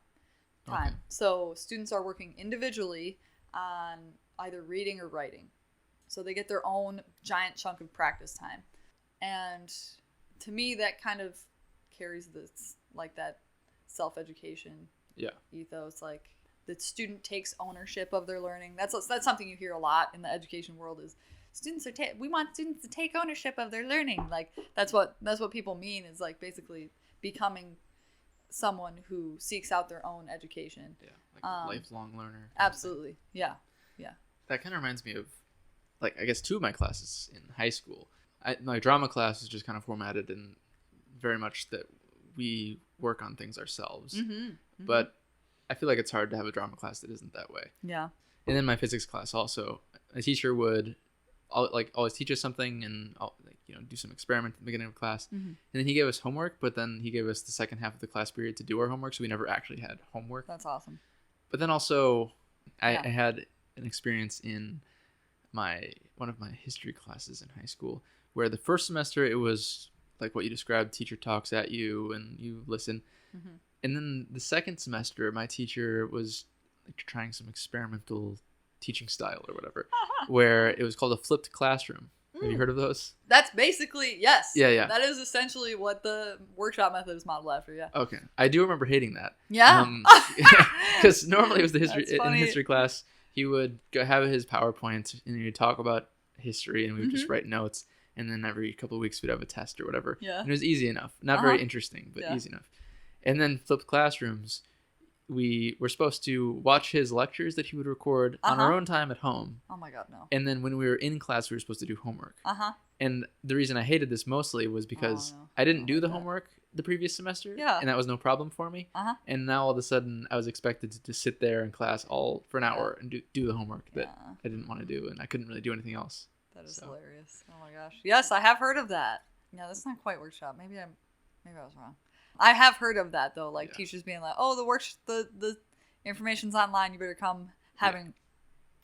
time. Okay. So students are working individually on either reading or writing. So they get their own giant chunk of practice time. And to me, that kind of carries this, like that self-education ethos. Like the student takes ownership of their learning. That's something you hear a lot in the education world is we want students to take ownership of their learning. Like that's what people mean is like basically becoming someone who seeks out their own education. Yeah, like a lifelong learner. Absolutely. Yeah. That kind of reminds me of, like, I guess 2 of my classes in high school. My drama class is just kind of formatted in very much that we work on things ourselves. But I feel like it's hard to have a drama class that isn't that way. Yeah. And then my physics class also, a teacher would always teach us something and do some experiment at the beginning of class. And then he gave us homework, but then he gave us the second half of the class period to do our homework, so we never actually had homework. That's awesome. But then also I had an experience in one of my history classes in high school where the first semester it was like what you described, teacher talks at you and you listen. And then the second semester my teacher was like trying some experimental teaching style or whatever where it was called a flipped classroom. Have you heard of those? That's basically, yes. Yeah. That is essentially what the workshop method is modeled after, yeah. Okay. I do remember hating that. Yeah? Because normally it was in history class, he would have his PowerPoint and he'd talk about history and we would just write notes. And then every couple of weeks we'd have a test or whatever. Yeah. And it was easy enough. Not very interesting, but easy enough. And then flipped classrooms, we were supposed to watch his lectures that he would record on our own time at home. Oh my God, no. And then when we were in class, we were supposed to do homework. And the reason I hated this mostly was because I didn't do the homework the previous semester. Yeah. And that was no problem for me. And now all of a sudden I was expected to just sit there in class for an hour and do the homework that I didn't want to do. And I couldn't really do anything else. That is hilarious. Oh my gosh. Yes, I have heard of that. Yeah, that's not quite workshop. Maybe I was wrong. I have heard of that though, like Yeah. teachers being like, "Oh, the information's online. You better come." Having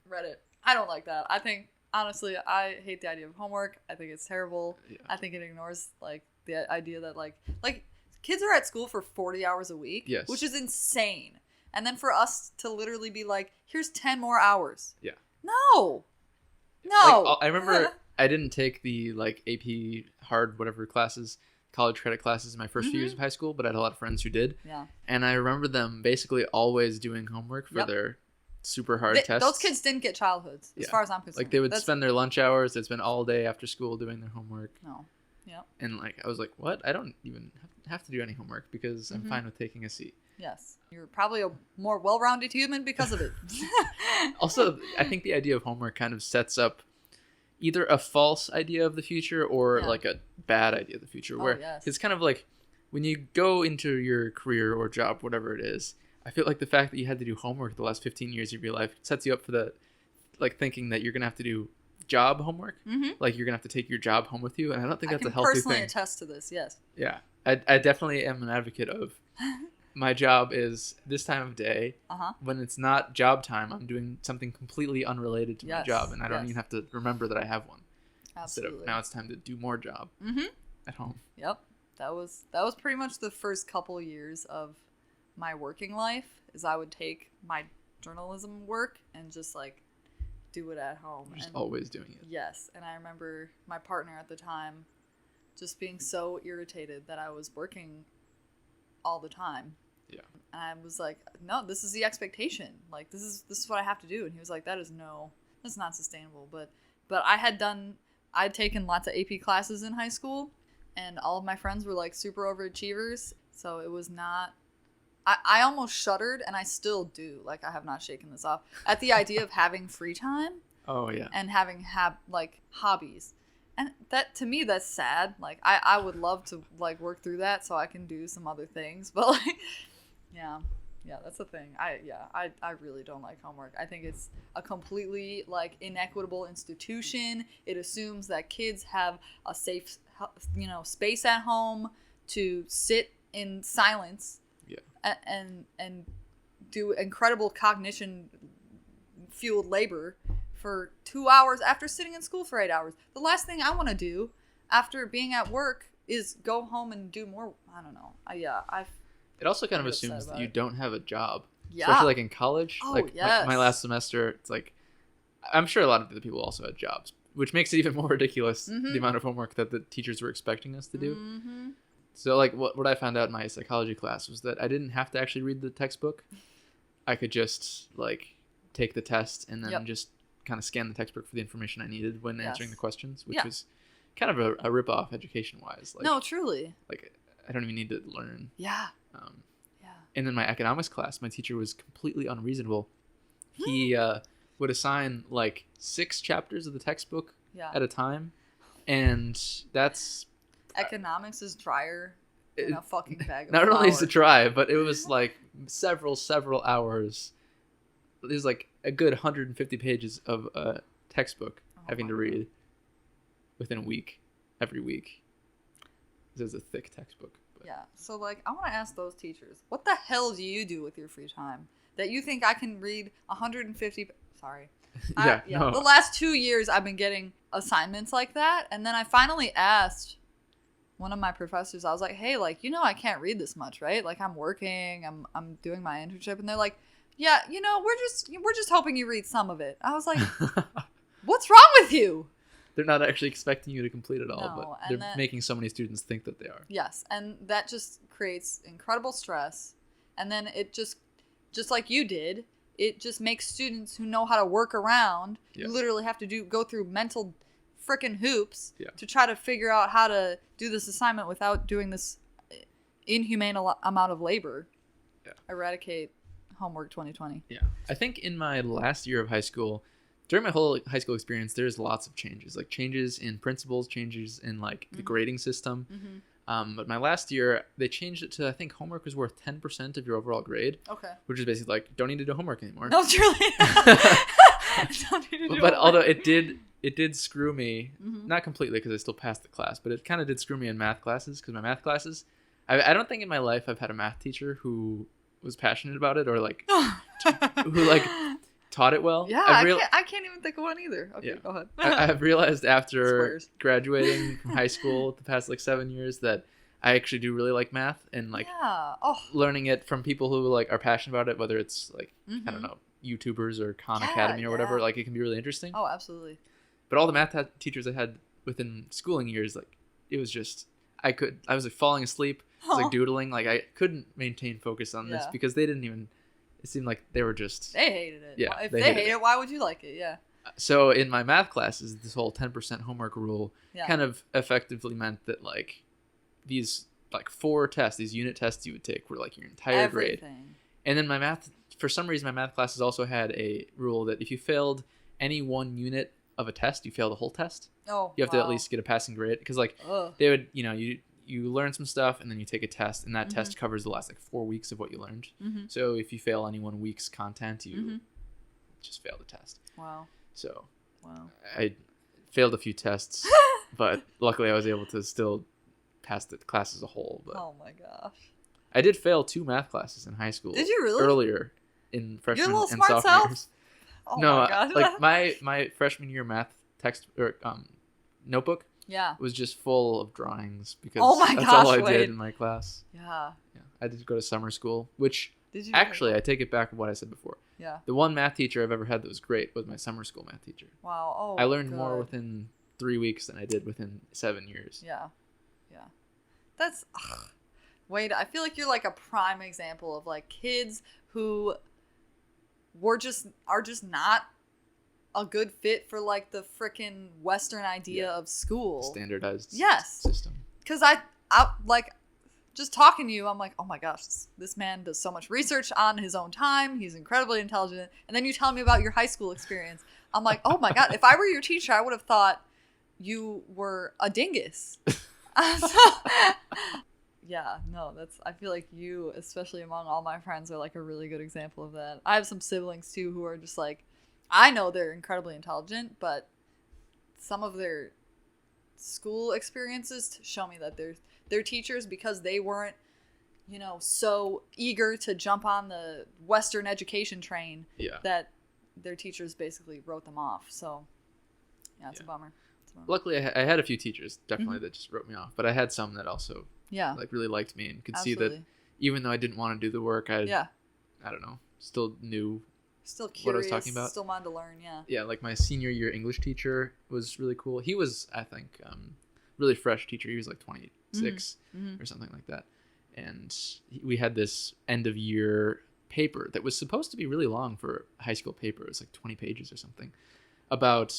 read it, I don't like that. I think honestly, I hate the idea of homework. I think it's terrible. Yeah. I think it ignores like the idea that like kids are at school for 40 hours a week, Yes. which is insane. And then for us to literally be like, "Here's 10 more hours." Yeah. No. No. Like, I remember I didn't take the like AP hard whatever classes, college credit classes in my first few years of high school, but I had a lot of friends who did. Yeah. And I remember them basically always doing homework for their super hard tests. Those kids didn't get childhoods, as far as I'm concerned. Like they would spend their lunch hours, they'd spend all day after school doing their homework. No. Yep. And like I was like, what? I don't even have to do any homework because I'm fine with taking a seat. Yes. You're probably a more well-rounded human because of it. Also, I think the idea of homework kind of sets up either a false idea of the future or like a bad idea of the future, where it's kind of like when you go into your career or job, whatever it is, I feel like the fact that you had to do homework the last 15 years of your life sets you up for the like thinking that you're going to have to do job homework. Like you're going to have to take your job home with you. And I don't think that's a healthy thing. I can personally attest to this, yes. Yeah. I definitely am an advocate of my job is this time of day. When it's not job time, I'm doing something completely unrelated to my job. And I don't even have to remember that I have one. Absolutely. Instead of now it's time to do more job at home. Yep. That was pretty much the first couple years of my working life is I would take my journalism work and just like do it at home. Just always doing it. Yes. And I remember my partner at the time just being so irritated that I was working all the time. Yeah. And I was like, no, this is the expectation. Like this is what I have to do. And he was like, that's not sustainable. But I'd taken lots of AP classes in high school and all of my friends were like super overachievers. So it was not, I almost shuddered, and I still do. Like, I have not shaken this off at the idea of having free time. Oh, yeah. And having like hobbies. And that, to me, that's sad. Like, I would love to like work through that so I can do some other things. But like, yeah, that's the thing. I really don't like homework. I think it's a completely like inequitable institution. It assumes that kids have a safe, space at home to sit in silence. Yeah. And do incredible cognition fueled labor for 2 hours after sitting in school for 8 hours. The last thing I want to do after being at work is go home and do more. I don't know. It also kind of assumes that you don't have a job. Yeah. Especially like in college. Oh, like yes. my last semester, it's like, I'm sure a lot of the people also had jobs, which makes it even more ridiculous, the amount of homework that the teachers were expecting us to do. So like what I found out in my psychology class was that I didn't have to actually read the textbook. I could just like take the test and then just kind of scan the textbook for the information I needed when answering the questions, which was kind of a rip-off education-wise. Like, no, truly. Like, I don't even need to learn. Yeah. And then my economics class, my teacher was completely unreasonable. He would assign like 6 chapters of the textbook at a time, and that's... Economics is drier than a fucking bag of Not flour. only is it dry, but it was like several hours. There's like a good 150 pages of a textbook having to read within a week, every week. This is a thick textbook. But. Yeah, so like I want to ask those teachers, what the hell do you do with your free time that you think I can read 150? Sorry. No. The last 2 years I've been getting assignments like that, and then I finally asked one of my professors, I was like, hey, like, I can't read this much, right? Like, I'm working, I'm doing my internship, and they're like, yeah, we're just hoping you read some of it. I was like, what's wrong with you? They're not actually expecting you to complete it all, No, but they're making so many students think that they are. Yes, and that just creates incredible stress, and then it just like you did, it just makes students who know how to work around, you literally have to go through mental frickin' hoops to try to figure out how to do this assignment without doing this inhumane amount of labor. Yeah. Eradicate homework 2020. Yeah. I think in my last year of high school, during my whole high school experience, there's lots of changes. Like changes in principles, changes in like the grading system. But my last year, they changed it to, I think homework was worth 10% of your overall grade. Okay. Which is basically like, don't need to do homework anymore. No, truly. Don't need to do homework. Although it did screw me, not completely because I still passed the class, but it kind of did screw me in math classes because my math classes, I don't think in my life I've had a math teacher who was passionate about it or like who like taught it well. Yeah, I can't even think of one either. Okay, Yeah. go ahead. I've realized after Squares. graduating from high school the past like 7 years that I actually do really like math, and like learning it from people who like are passionate about it, whether it's like I don't know, YouTubers or Khan Academy or whatever, like it can be really interesting. Oh, absolutely. But all the math teachers I had within schooling years, like it was just I was like falling asleep, I was like doodling, like I couldn't maintain focus on this because they didn't even. It seemed like they were just. They hated it. Yeah, if they hate it, why would you like it? Yeah. So in my math classes, this whole 10% homework rule kind of effectively meant that like these like 4 tests, these unit tests you would take were like your entire grade. And then for some reason, my math classes also had a rule that if you failed any one unit of a test, you fail the whole test. Oh, you have to at least get a passing grade because like they would, you learn some stuff and then you take a test, and that test covers the last like 4 weeks of what you learned. So if you fail any 1 week's content, you just fail the test. Wow. So I failed a few tests, but luckily I was able to still pass the class as a whole. But oh my gosh. I did fail 2 math classes in high school. Did you really? Earlier in freshman Your little and smart sophomore years. self? Oh no, my gosh. like my freshman year math text or notebook was just full of drawings because that's all I did in my class. Yeah. I did go to summer school, which did you actually I take it back of what I said before. Yeah. The one math teacher I've ever had that was great was my summer school math teacher. Wow. Oh. I learned more within 3 weeks than I did within 7 years. Yeah. Yeah. That's Wade, I feel like you're like a prime example of like kids who are just not a good fit for like the freaking Western idea of school. Standardized system. Because I like just talking to you, I'm like, oh my gosh, this man does so much research on his own time. He's incredibly intelligent. And then you tell me about your high school experience. I'm like, oh my God, if I were your teacher, I would have thought you were a dingus. Yeah, no, I feel like you, especially among all my friends, are like a really good example of that. I have some siblings too who are just like, I know they're incredibly intelligent, but some of their school experiences show me that they're teachers because they weren't, so eager to jump on the Western education train that their teachers basically wrote them off. So, yeah, it's a bummer. Luckily, I had a few teachers definitely that just wrote me off, but I had some that also like really liked me and could see that even though I didn't want to do the work, I don't know, still knew curious, what I was talking about. Still wanted to learn, Yeah, like my senior year English teacher was really cool. He was, I think, really fresh teacher. He was like 26 or something like that. And we had this end of year paper that was supposed to be really long for a high school paper. It was like 20 pages or something about,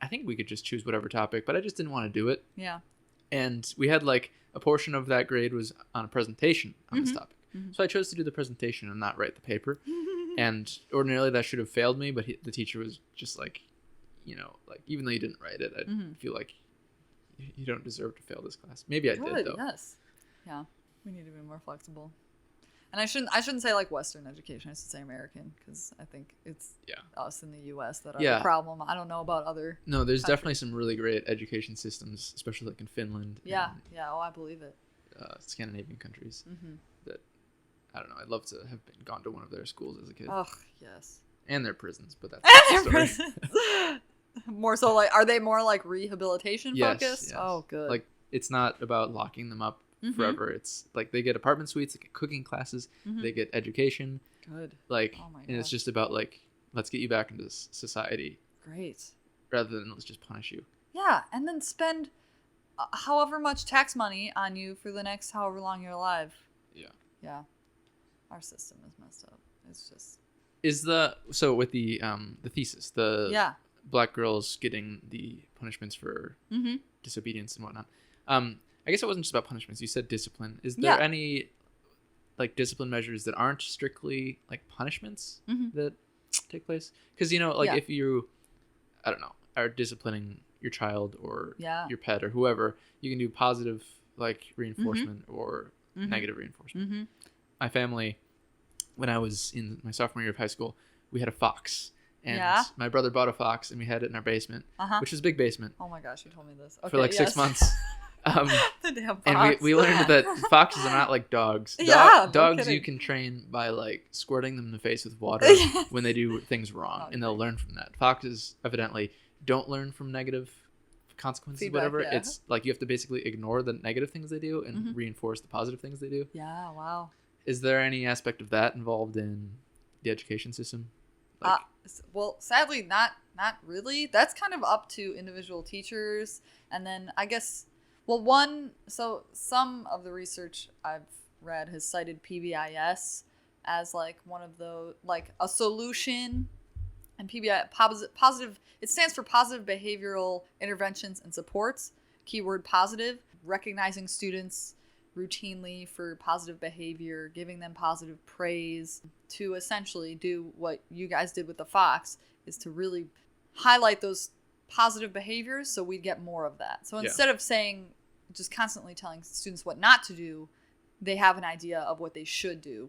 I think we could just choose whatever topic, but I just didn't want to do it. Yeah. And we had like a portion of that grade was on a presentation on this topic. So I chose to do the presentation and not write the paper. And ordinarily that should have failed me, but the teacher was just like, like even though you didn't write it, I feel like you don't deserve to fail this class. Maybe I did though. Yes. Yeah. We need to be more flexible. And I shouldn't say like Western education. I should say American, because I think it's us in the U.S. that are the problem. I don't know about other. No, there's definitely some really great education systems, especially like in Finland. Yeah, Oh, I believe it. Scandinavian countries. That I don't know. I'd love to have gone to one of their schools as a kid. Oh yes. And their prisons, but that's and their prisons. More so, like, are they more like rehabilitation focused? Yes. Oh, good. Like it's not about locking them up forever. It's like they get apartment suites, they get cooking classes, they get education. Good. Like, and it's just about like, let's get you back into society. Great. Rather than let's just punish you. Yeah, and then spend however much tax money on you for the next however long you're alive. Yeah. Yeah. Our system is messed up. It's just. So with the thesis, black girls getting the punishments for disobedience and whatnot. I guess it wasn't just about punishments. You said discipline. Is there any like discipline measures that aren't strictly like punishments that take place? Because if you, I don't know, are disciplining your child or your pet or whoever, you can do positive like reinforcement or negative reinforcement. My family, when I was in my sophomore year of high school, we had a fox. And my brother bought a fox, and we had it in our basement, which is a big basement. Oh my gosh, you told me this. Okay, for like 6 months. The damn fox. And we learned that foxes are not like dogs. Yeah, no dogs kidding. you can train by like squirting them in the face with water when they do things wrong, and they'll learn from that. Foxes evidently don't learn from negative consequences, Feedback, whatever. yeah. It's like you have to basically ignore the negative things they do and reinforce the positive things they do. Yeah, wow. Is there any aspect of that involved in the education system? Like, Well, sadly, not really. That's kind of up to individual teachers. And then I guess, so some of the research I've read has cited PBIS as like one of the, like a solution. And PBI, positive, it stands for Positive Behavioral Interventions and Supports, keyword positive, recognizing students routinely for positive behavior, giving them positive praise, to essentially do what you guys did with the fox, is to really highlight those positive behaviors so we get more of that. So instead of saying, just constantly telling students what not to do, they have an idea of what they should do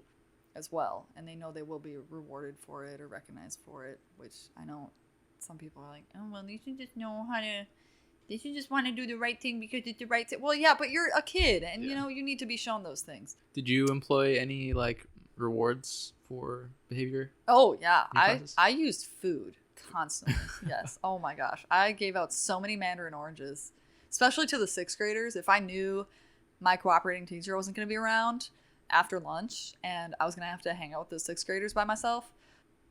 as well, and they know they will be rewarded for it or recognized for it, which I know some people are like, oh, well, you should just know how to, they should just want to do the right thing because it's the right thing. Well, yeah, but you're a kid, and you know, you need to be shown those things. Did you employ any like rewards for behavior? Oh yeah, I used food constantly. Yes. Oh my gosh, I gave out so many mandarin oranges, especially to the 6th graders. If I knew my cooperating teacher wasn't going to be around after lunch and I was going to have to hang out with the 6th graders by myself,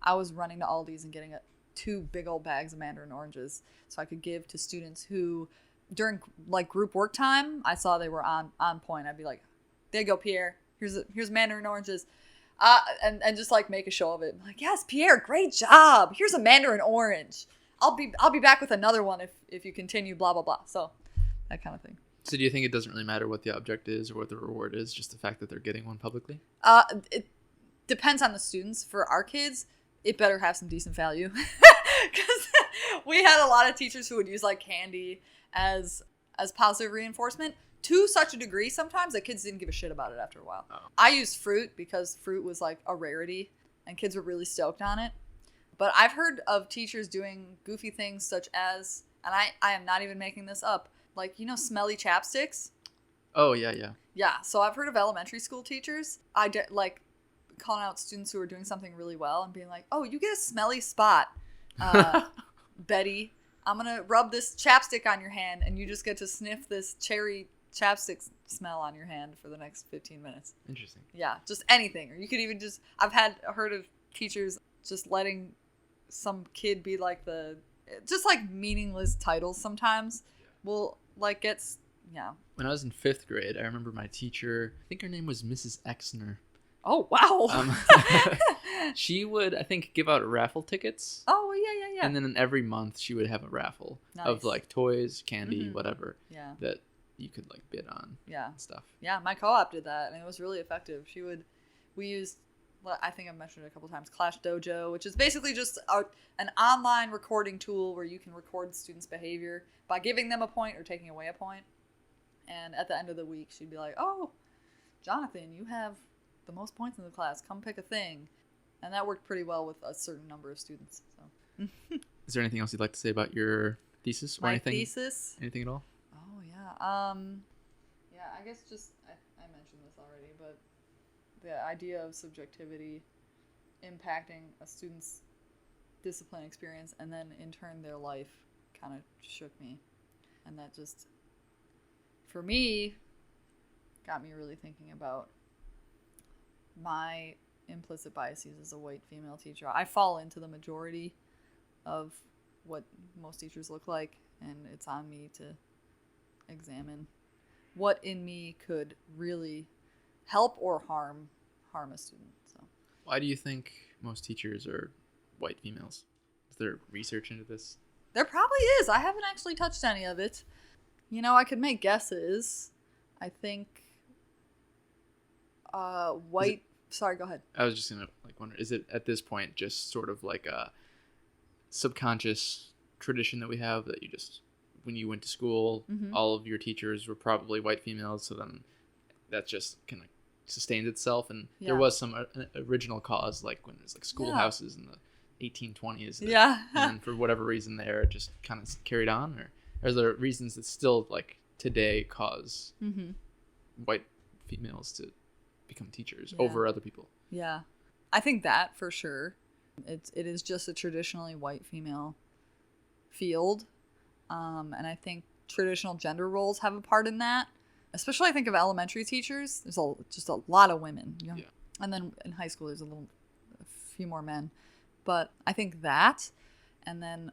I was running to Aldi's and getting 2 big old bags of mandarin oranges so I could give to students who, during like group work time, I saw they were on point. I'd be like, there you go, Pierre. Here's mandarin oranges. And just like make a show of it. I'm like, yes, Pierre, great job. Here's a mandarin orange. I'll be back with another one if you continue, blah, blah, blah. So that kind of thing. So do you think it doesn't really matter what the object is or what the reward is, just the fact that they're getting one publicly? It depends on the students. For our kids, it better have some decent value. Because we had a lot of teachers who would use like candy as positive reinforcement to such a degree sometimes that kids didn't give a shit about it after a while. Oh. I used fruit because fruit was like a rarity and kids were really stoked on it. But I've heard of teachers doing goofy things such as, and I am not even making this up, like, you know, smelly chapsticks? Oh, yeah. Yeah, so I've heard of elementary school teachers, like, calling out students who are doing something really well and being like, oh, you get a smelly spot, Betty. I'm going to rub this chapstick on your hand, and you just get to sniff this cherry chapstick smell on your hand for the next 15 minutes. Interesting. Yeah, just anything. Or you could even just, I've heard of teachers just letting some kid be like just like meaningless titles sometimes. Will like gets, yeah. When I was in 5th grade, I remember my teacher, I think her name was Mrs. Exner. Oh, wow. She would, I think, give out raffle tickets. Oh, yeah. And then every month she would have a raffle of like toys, candy, whatever. Yeah. That you could like bid on. Yeah. And stuff. Yeah, my co-op did that and it was really effective. We used, I think I've mentioned it a couple times, Clash Dojo, which is basically just an online recording tool where you can record students' behavior by giving them a point or taking away a point. And at the end of the week, she'd be like, oh, Jonathan, you have the most points in the class. Come pick a thing. And that worked pretty well with a certain number of students. So. Is there anything else you'd like to say about your thesis or anything? My thesis? Anything at all? Oh, yeah. Yeah, I guess just, I mentioned this already, but the idea of subjectivity impacting a student's discipline experience and then in turn their life kind of shook me. And that just, for me, got me really thinking about my implicit biases as a white female teacher. I fall into the majority of what most teachers look like, and it's on me to examine what in me could really help or harm a student. So, why do you think most teachers are white females? Is there research into this? There probably is. I haven't actually touched any of it. You know, I could make guesses. I think white... Sorry, go ahead. I was just going to wonder, is it at this point just sort of like a subconscious tradition that we have that you just, when you went to school, all of your teachers were probably white females, so then that just kind of sustained itself, and there was some original cause, like when there's like schoolhouses in the 1820s. And for whatever reason there, it just kind of carried on, or are there reasons that still like today cause Mm-hmm. white females to become teachers Yeah. over other people. Yeah. I think that for sure. It is just a traditionally white female field. And I think traditional gender roles have a part in that. Especially I think of elementary teachers. There's just a lot of women. You know? Yeah. And then in high school there's a few more men. But I think that, and then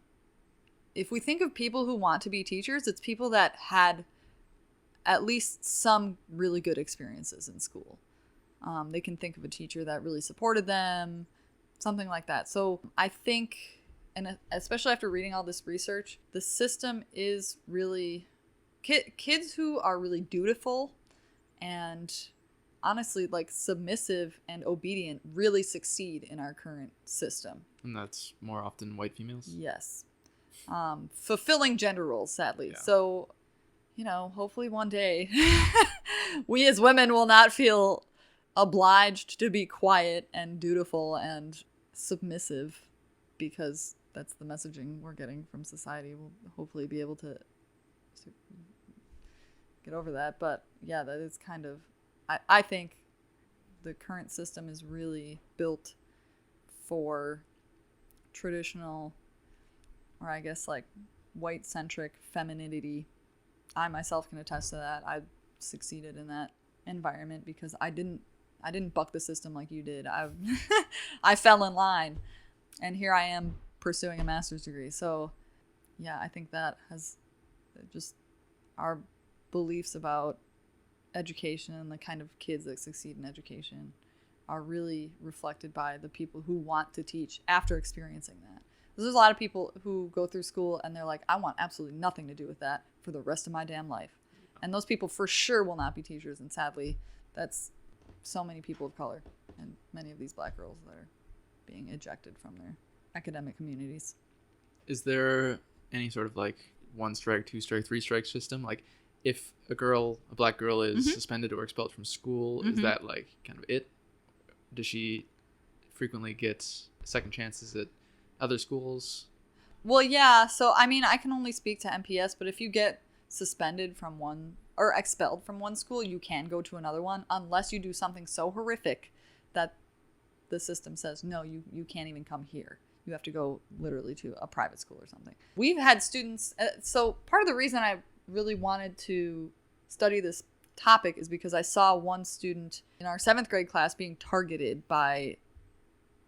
if we think of people who want to be teachers, it's people that had at least some really good experiences in school. They can think of a teacher that really supported them, something like that. So I think, and especially after reading all this research, the system is really, kids who are really dutiful and honestly like submissive and obedient really succeed in our current system. And that's more often white females. Yes. Fulfilling gender roles, sadly. Yeah. So, hopefully one day we as women will not feel obliged to be quiet and dutiful and submissive, because that's the messaging we're getting from society. We'll hopefully be able to get over that. But yeah, that is kind of, I think the current system is really built for traditional, or I guess like white-centric femininity. I myself can attest to that. I succeeded in that environment because I didn't buck the system like you did. I fell in line, and here I am pursuing a master's degree. So yeah, I think that has just our beliefs about education and the kind of kids that succeed in education are really reflected by the people who want to teach after experiencing that. There's a lot of people who go through school and they're like, I want absolutely nothing to do with that for the rest of my damn life. And those people for sure will not be teachers. And sadly, that's so many people of color and many of these black girls that are being ejected from their academic communities. Is there any sort of like 1 strike, 2 strike, 3 strike system? Like if a black girl is suspended or expelled from school, is that like kind of it? Does she frequently get second chances at other schools? Well, yeah. So, I mean, I can only speak to MPS, but if you get suspended from one or expelled from one school, you can go to another one unless you do something so horrific that the system says, no, you can't even come here. You have to go literally to a private school or something. We've had students. So part of the reason I really wanted to study this topic is because I saw one student in our 7th grade class being targeted by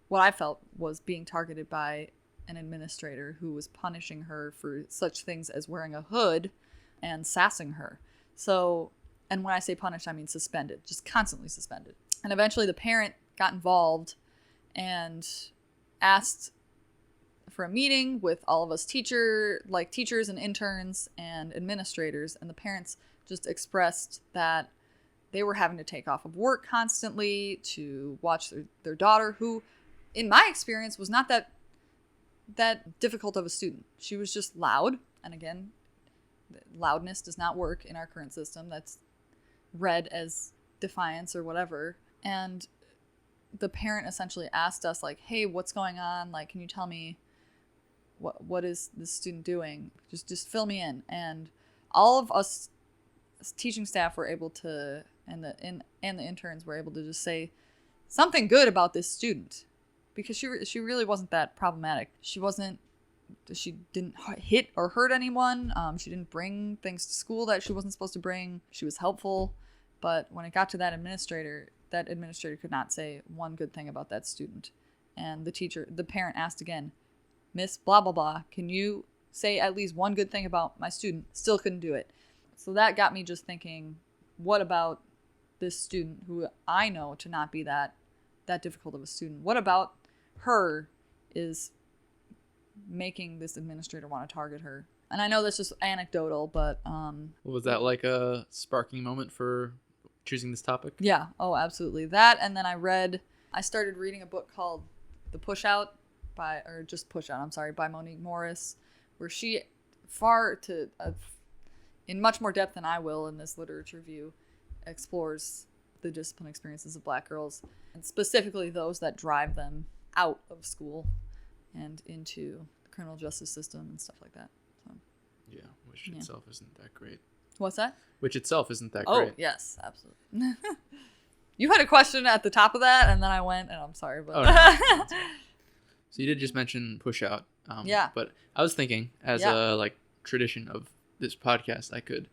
what I felt was being targeted by an administrator who was punishing her for such things as wearing a hood and sassing her. So, and when I say punished, I mean suspended, just constantly suspended. And eventually the parent got involved and asked for a meeting with all of us teachers and interns and administrators. And the parents just expressed that they were having to take off of work constantly to watch their daughter, who, in my experience, was not that difficult of a student. She was just loud. And again, loudness does not work in our current system. That's read as defiance or whatever. And the parent essentially asked us, like, hey, what's going on? Like, can you tell me what is this student doing? Just fill me in. And all of us teaching staff were able to, and the interns were able to just say something good about this student, because she really wasn't that problematic. She didn't hit or hurt anyone. She didn't bring things to school that she wasn't supposed to bring. She was helpful. But when it got to that administrator could not say one good thing about that student. And the parent asked again, Miss blah, blah, blah, can you say at least one good thing about my student? Still couldn't do it. So that got me just thinking, what about this student who I know to not be that difficult of a student? What about her is making this administrator want to target her? And I know that's just anecdotal, but was that like a sparking moment for choosing this topic? Yeah. Oh, absolutely. That, and then I started reading a book called The Push Out by Monique Morris, where she in much more depth than I will in this literature review, explores the discipline experiences of black girls, and specifically those that drive them out of school and into the criminal justice system and stuff like that. So, yeah, which itself isn't that great. What's that? Which itself isn't that Oh, great. yes, absolutely. You had a question at the top of that, and then I went, and I'm sorry, but... Oh, no. So you did just mention Push Out. Yeah. But I was thinking, as a like tradition of this podcast, I could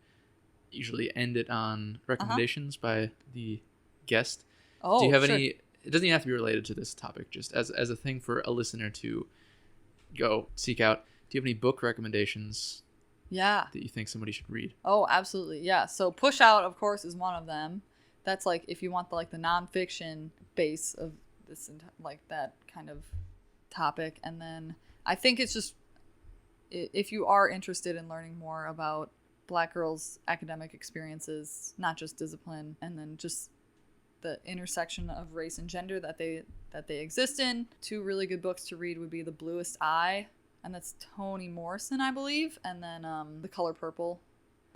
usually end it on recommendations by the guest. Oh, do you have sure. any? It doesn't even have to be related to this topic. Just as a thing for a listener to go seek out. Do you have any book recommendations? Yeah. That you think somebody should read? Oh, absolutely. Yeah. So Push Out, of course, is one of them. That's like if you want the nonfiction base of this like that kind of topic, and then I think it's just if you are interested in learning more about Black girls' academic experiences, not just discipline, and then just the intersection of race and gender that they exist in. 2 really good books to read would be The Bluest Eye, and that's Toni Morrison, I believe, and then The Color Purple.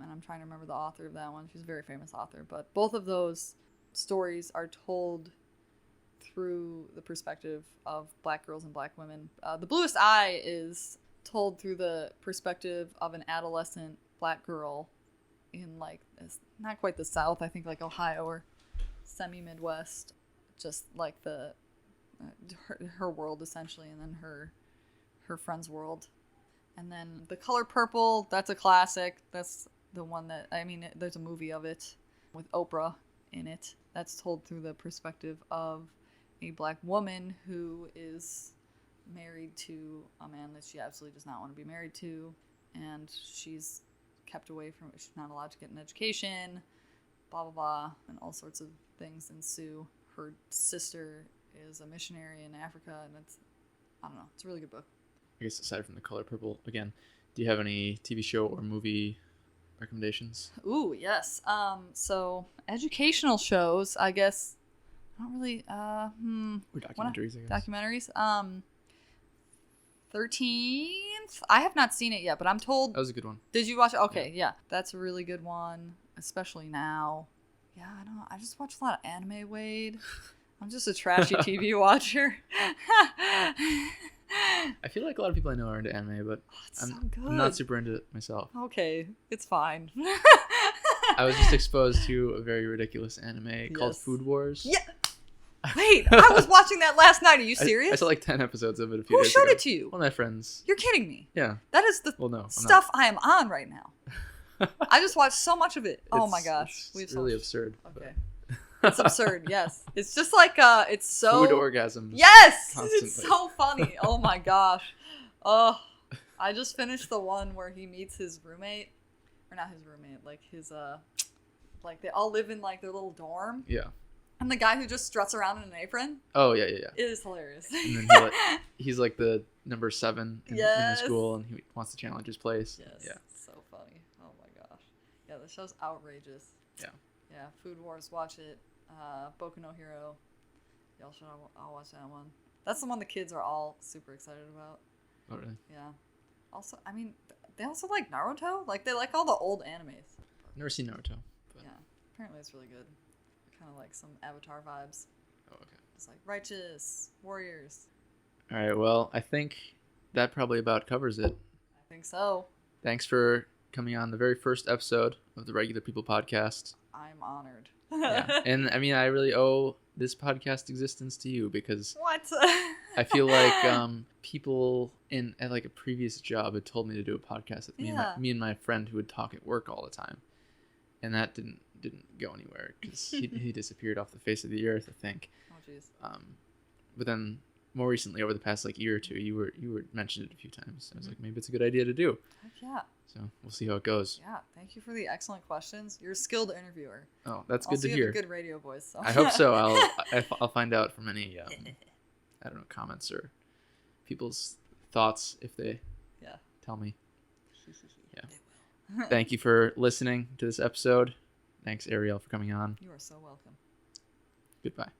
And I'm trying to remember the author of that one. She's a very famous author. But both of those stories are told through the perspective of Black girls and Black women. The Bluest Eye is told through the perspective of an adolescent Black girl in like not quite the South, I think like Ohio or semi-Midwest, just like the her world essentially, and then her friend's world. And then The Color Purple, that's a classic. That's the one that, I mean, there's a movie of it with Oprah in it. That's told through the perspective of a Black woman who is married to a man that she absolutely does not want to be married to, and she's kept away from it. She's not allowed to get an education, blah, blah, blah, and all sorts of things ensue. Her sister is a missionary in Africa, and it's, I don't know, it's a really good book. I guess aside from The Color Purple, again, do you have any TV show or movie recommendations? Ooh, yes. So educational shows, I guess. I don't really. Or documentaries, I guess. Documentaries. 13th. I have not seen it yet, but I'm told. That was a good one. Did you watch it? Okay, yeah, that's a really good one, especially now. Yeah, I don't know. I just watch a lot of anime, Wade. I'm just a trashy TV watcher. I feel like a lot of people I know are into anime, but I'm not super into it myself. Okay, it's fine. I was just exposed to a very ridiculous anime called Food Wars. Yeah. Wait, I was watching that last night. Are you serious? I saw like 10 episodes of it a few days ago. Who showed it to you? One of my friends. You're kidding me. Yeah. That is the stuff I am on right now. I just watched so much of it. Oh my gosh. It's really absurd. Okay. It's absurd, yes. It's just like, it's so... Food orgasms. Yes! Constantly. It's so funny. Oh my gosh. Oh, I just finished the one where he meets his roommate. Or not his roommate, like his, like they all live in like their little dorm. Yeah. And the guy who just struts around in an apron. Oh, yeah. It is hilarious. And then he's like the number 7 in the school, and he wants to challenge his place. Yes. Yeah. So funny. Oh my gosh. Yeah, the show's outrageous. Yeah. Yeah, Food Wars, watch it. Boku no Hero. Y'all should all watch that one. That's the one the kids are all super excited about. Oh, really? Yeah. Also, I mean, they also like Naruto. Like, they like all the old animes. Never seen Naruto. But... Yeah. Apparently it's really good. Kind of like some Avatar vibes. Oh, okay. It's like righteous warriors. All right, well, I think that probably about covers it. I think so. Thanks for coming on the very first episode of the Regular People podcast. I'm honored. Yeah, and I mean, I really owe this podcast existence to you because what? I feel like people at like a previous job had told me to do a podcast with me and my friend who would talk at work all the time, and that didn't go anywhere because he disappeared off the face of the earth, I think. Oh jeez. But then more recently, over the past like year or two, you were mentioned it a few times. I was like, maybe it's a good idea to do. Heck yeah. So we'll see how it goes. Yeah, thank you for the excellent questions. You're a skilled interviewer. Oh, that's good to hear. You have a good radio voice. So. I hope so. I'll find out from any I don't know, comments or people's thoughts if they tell me. Yeah. Thank you for listening to this episode. Thanks, Ariel, for coming on. You are so welcome. Goodbye.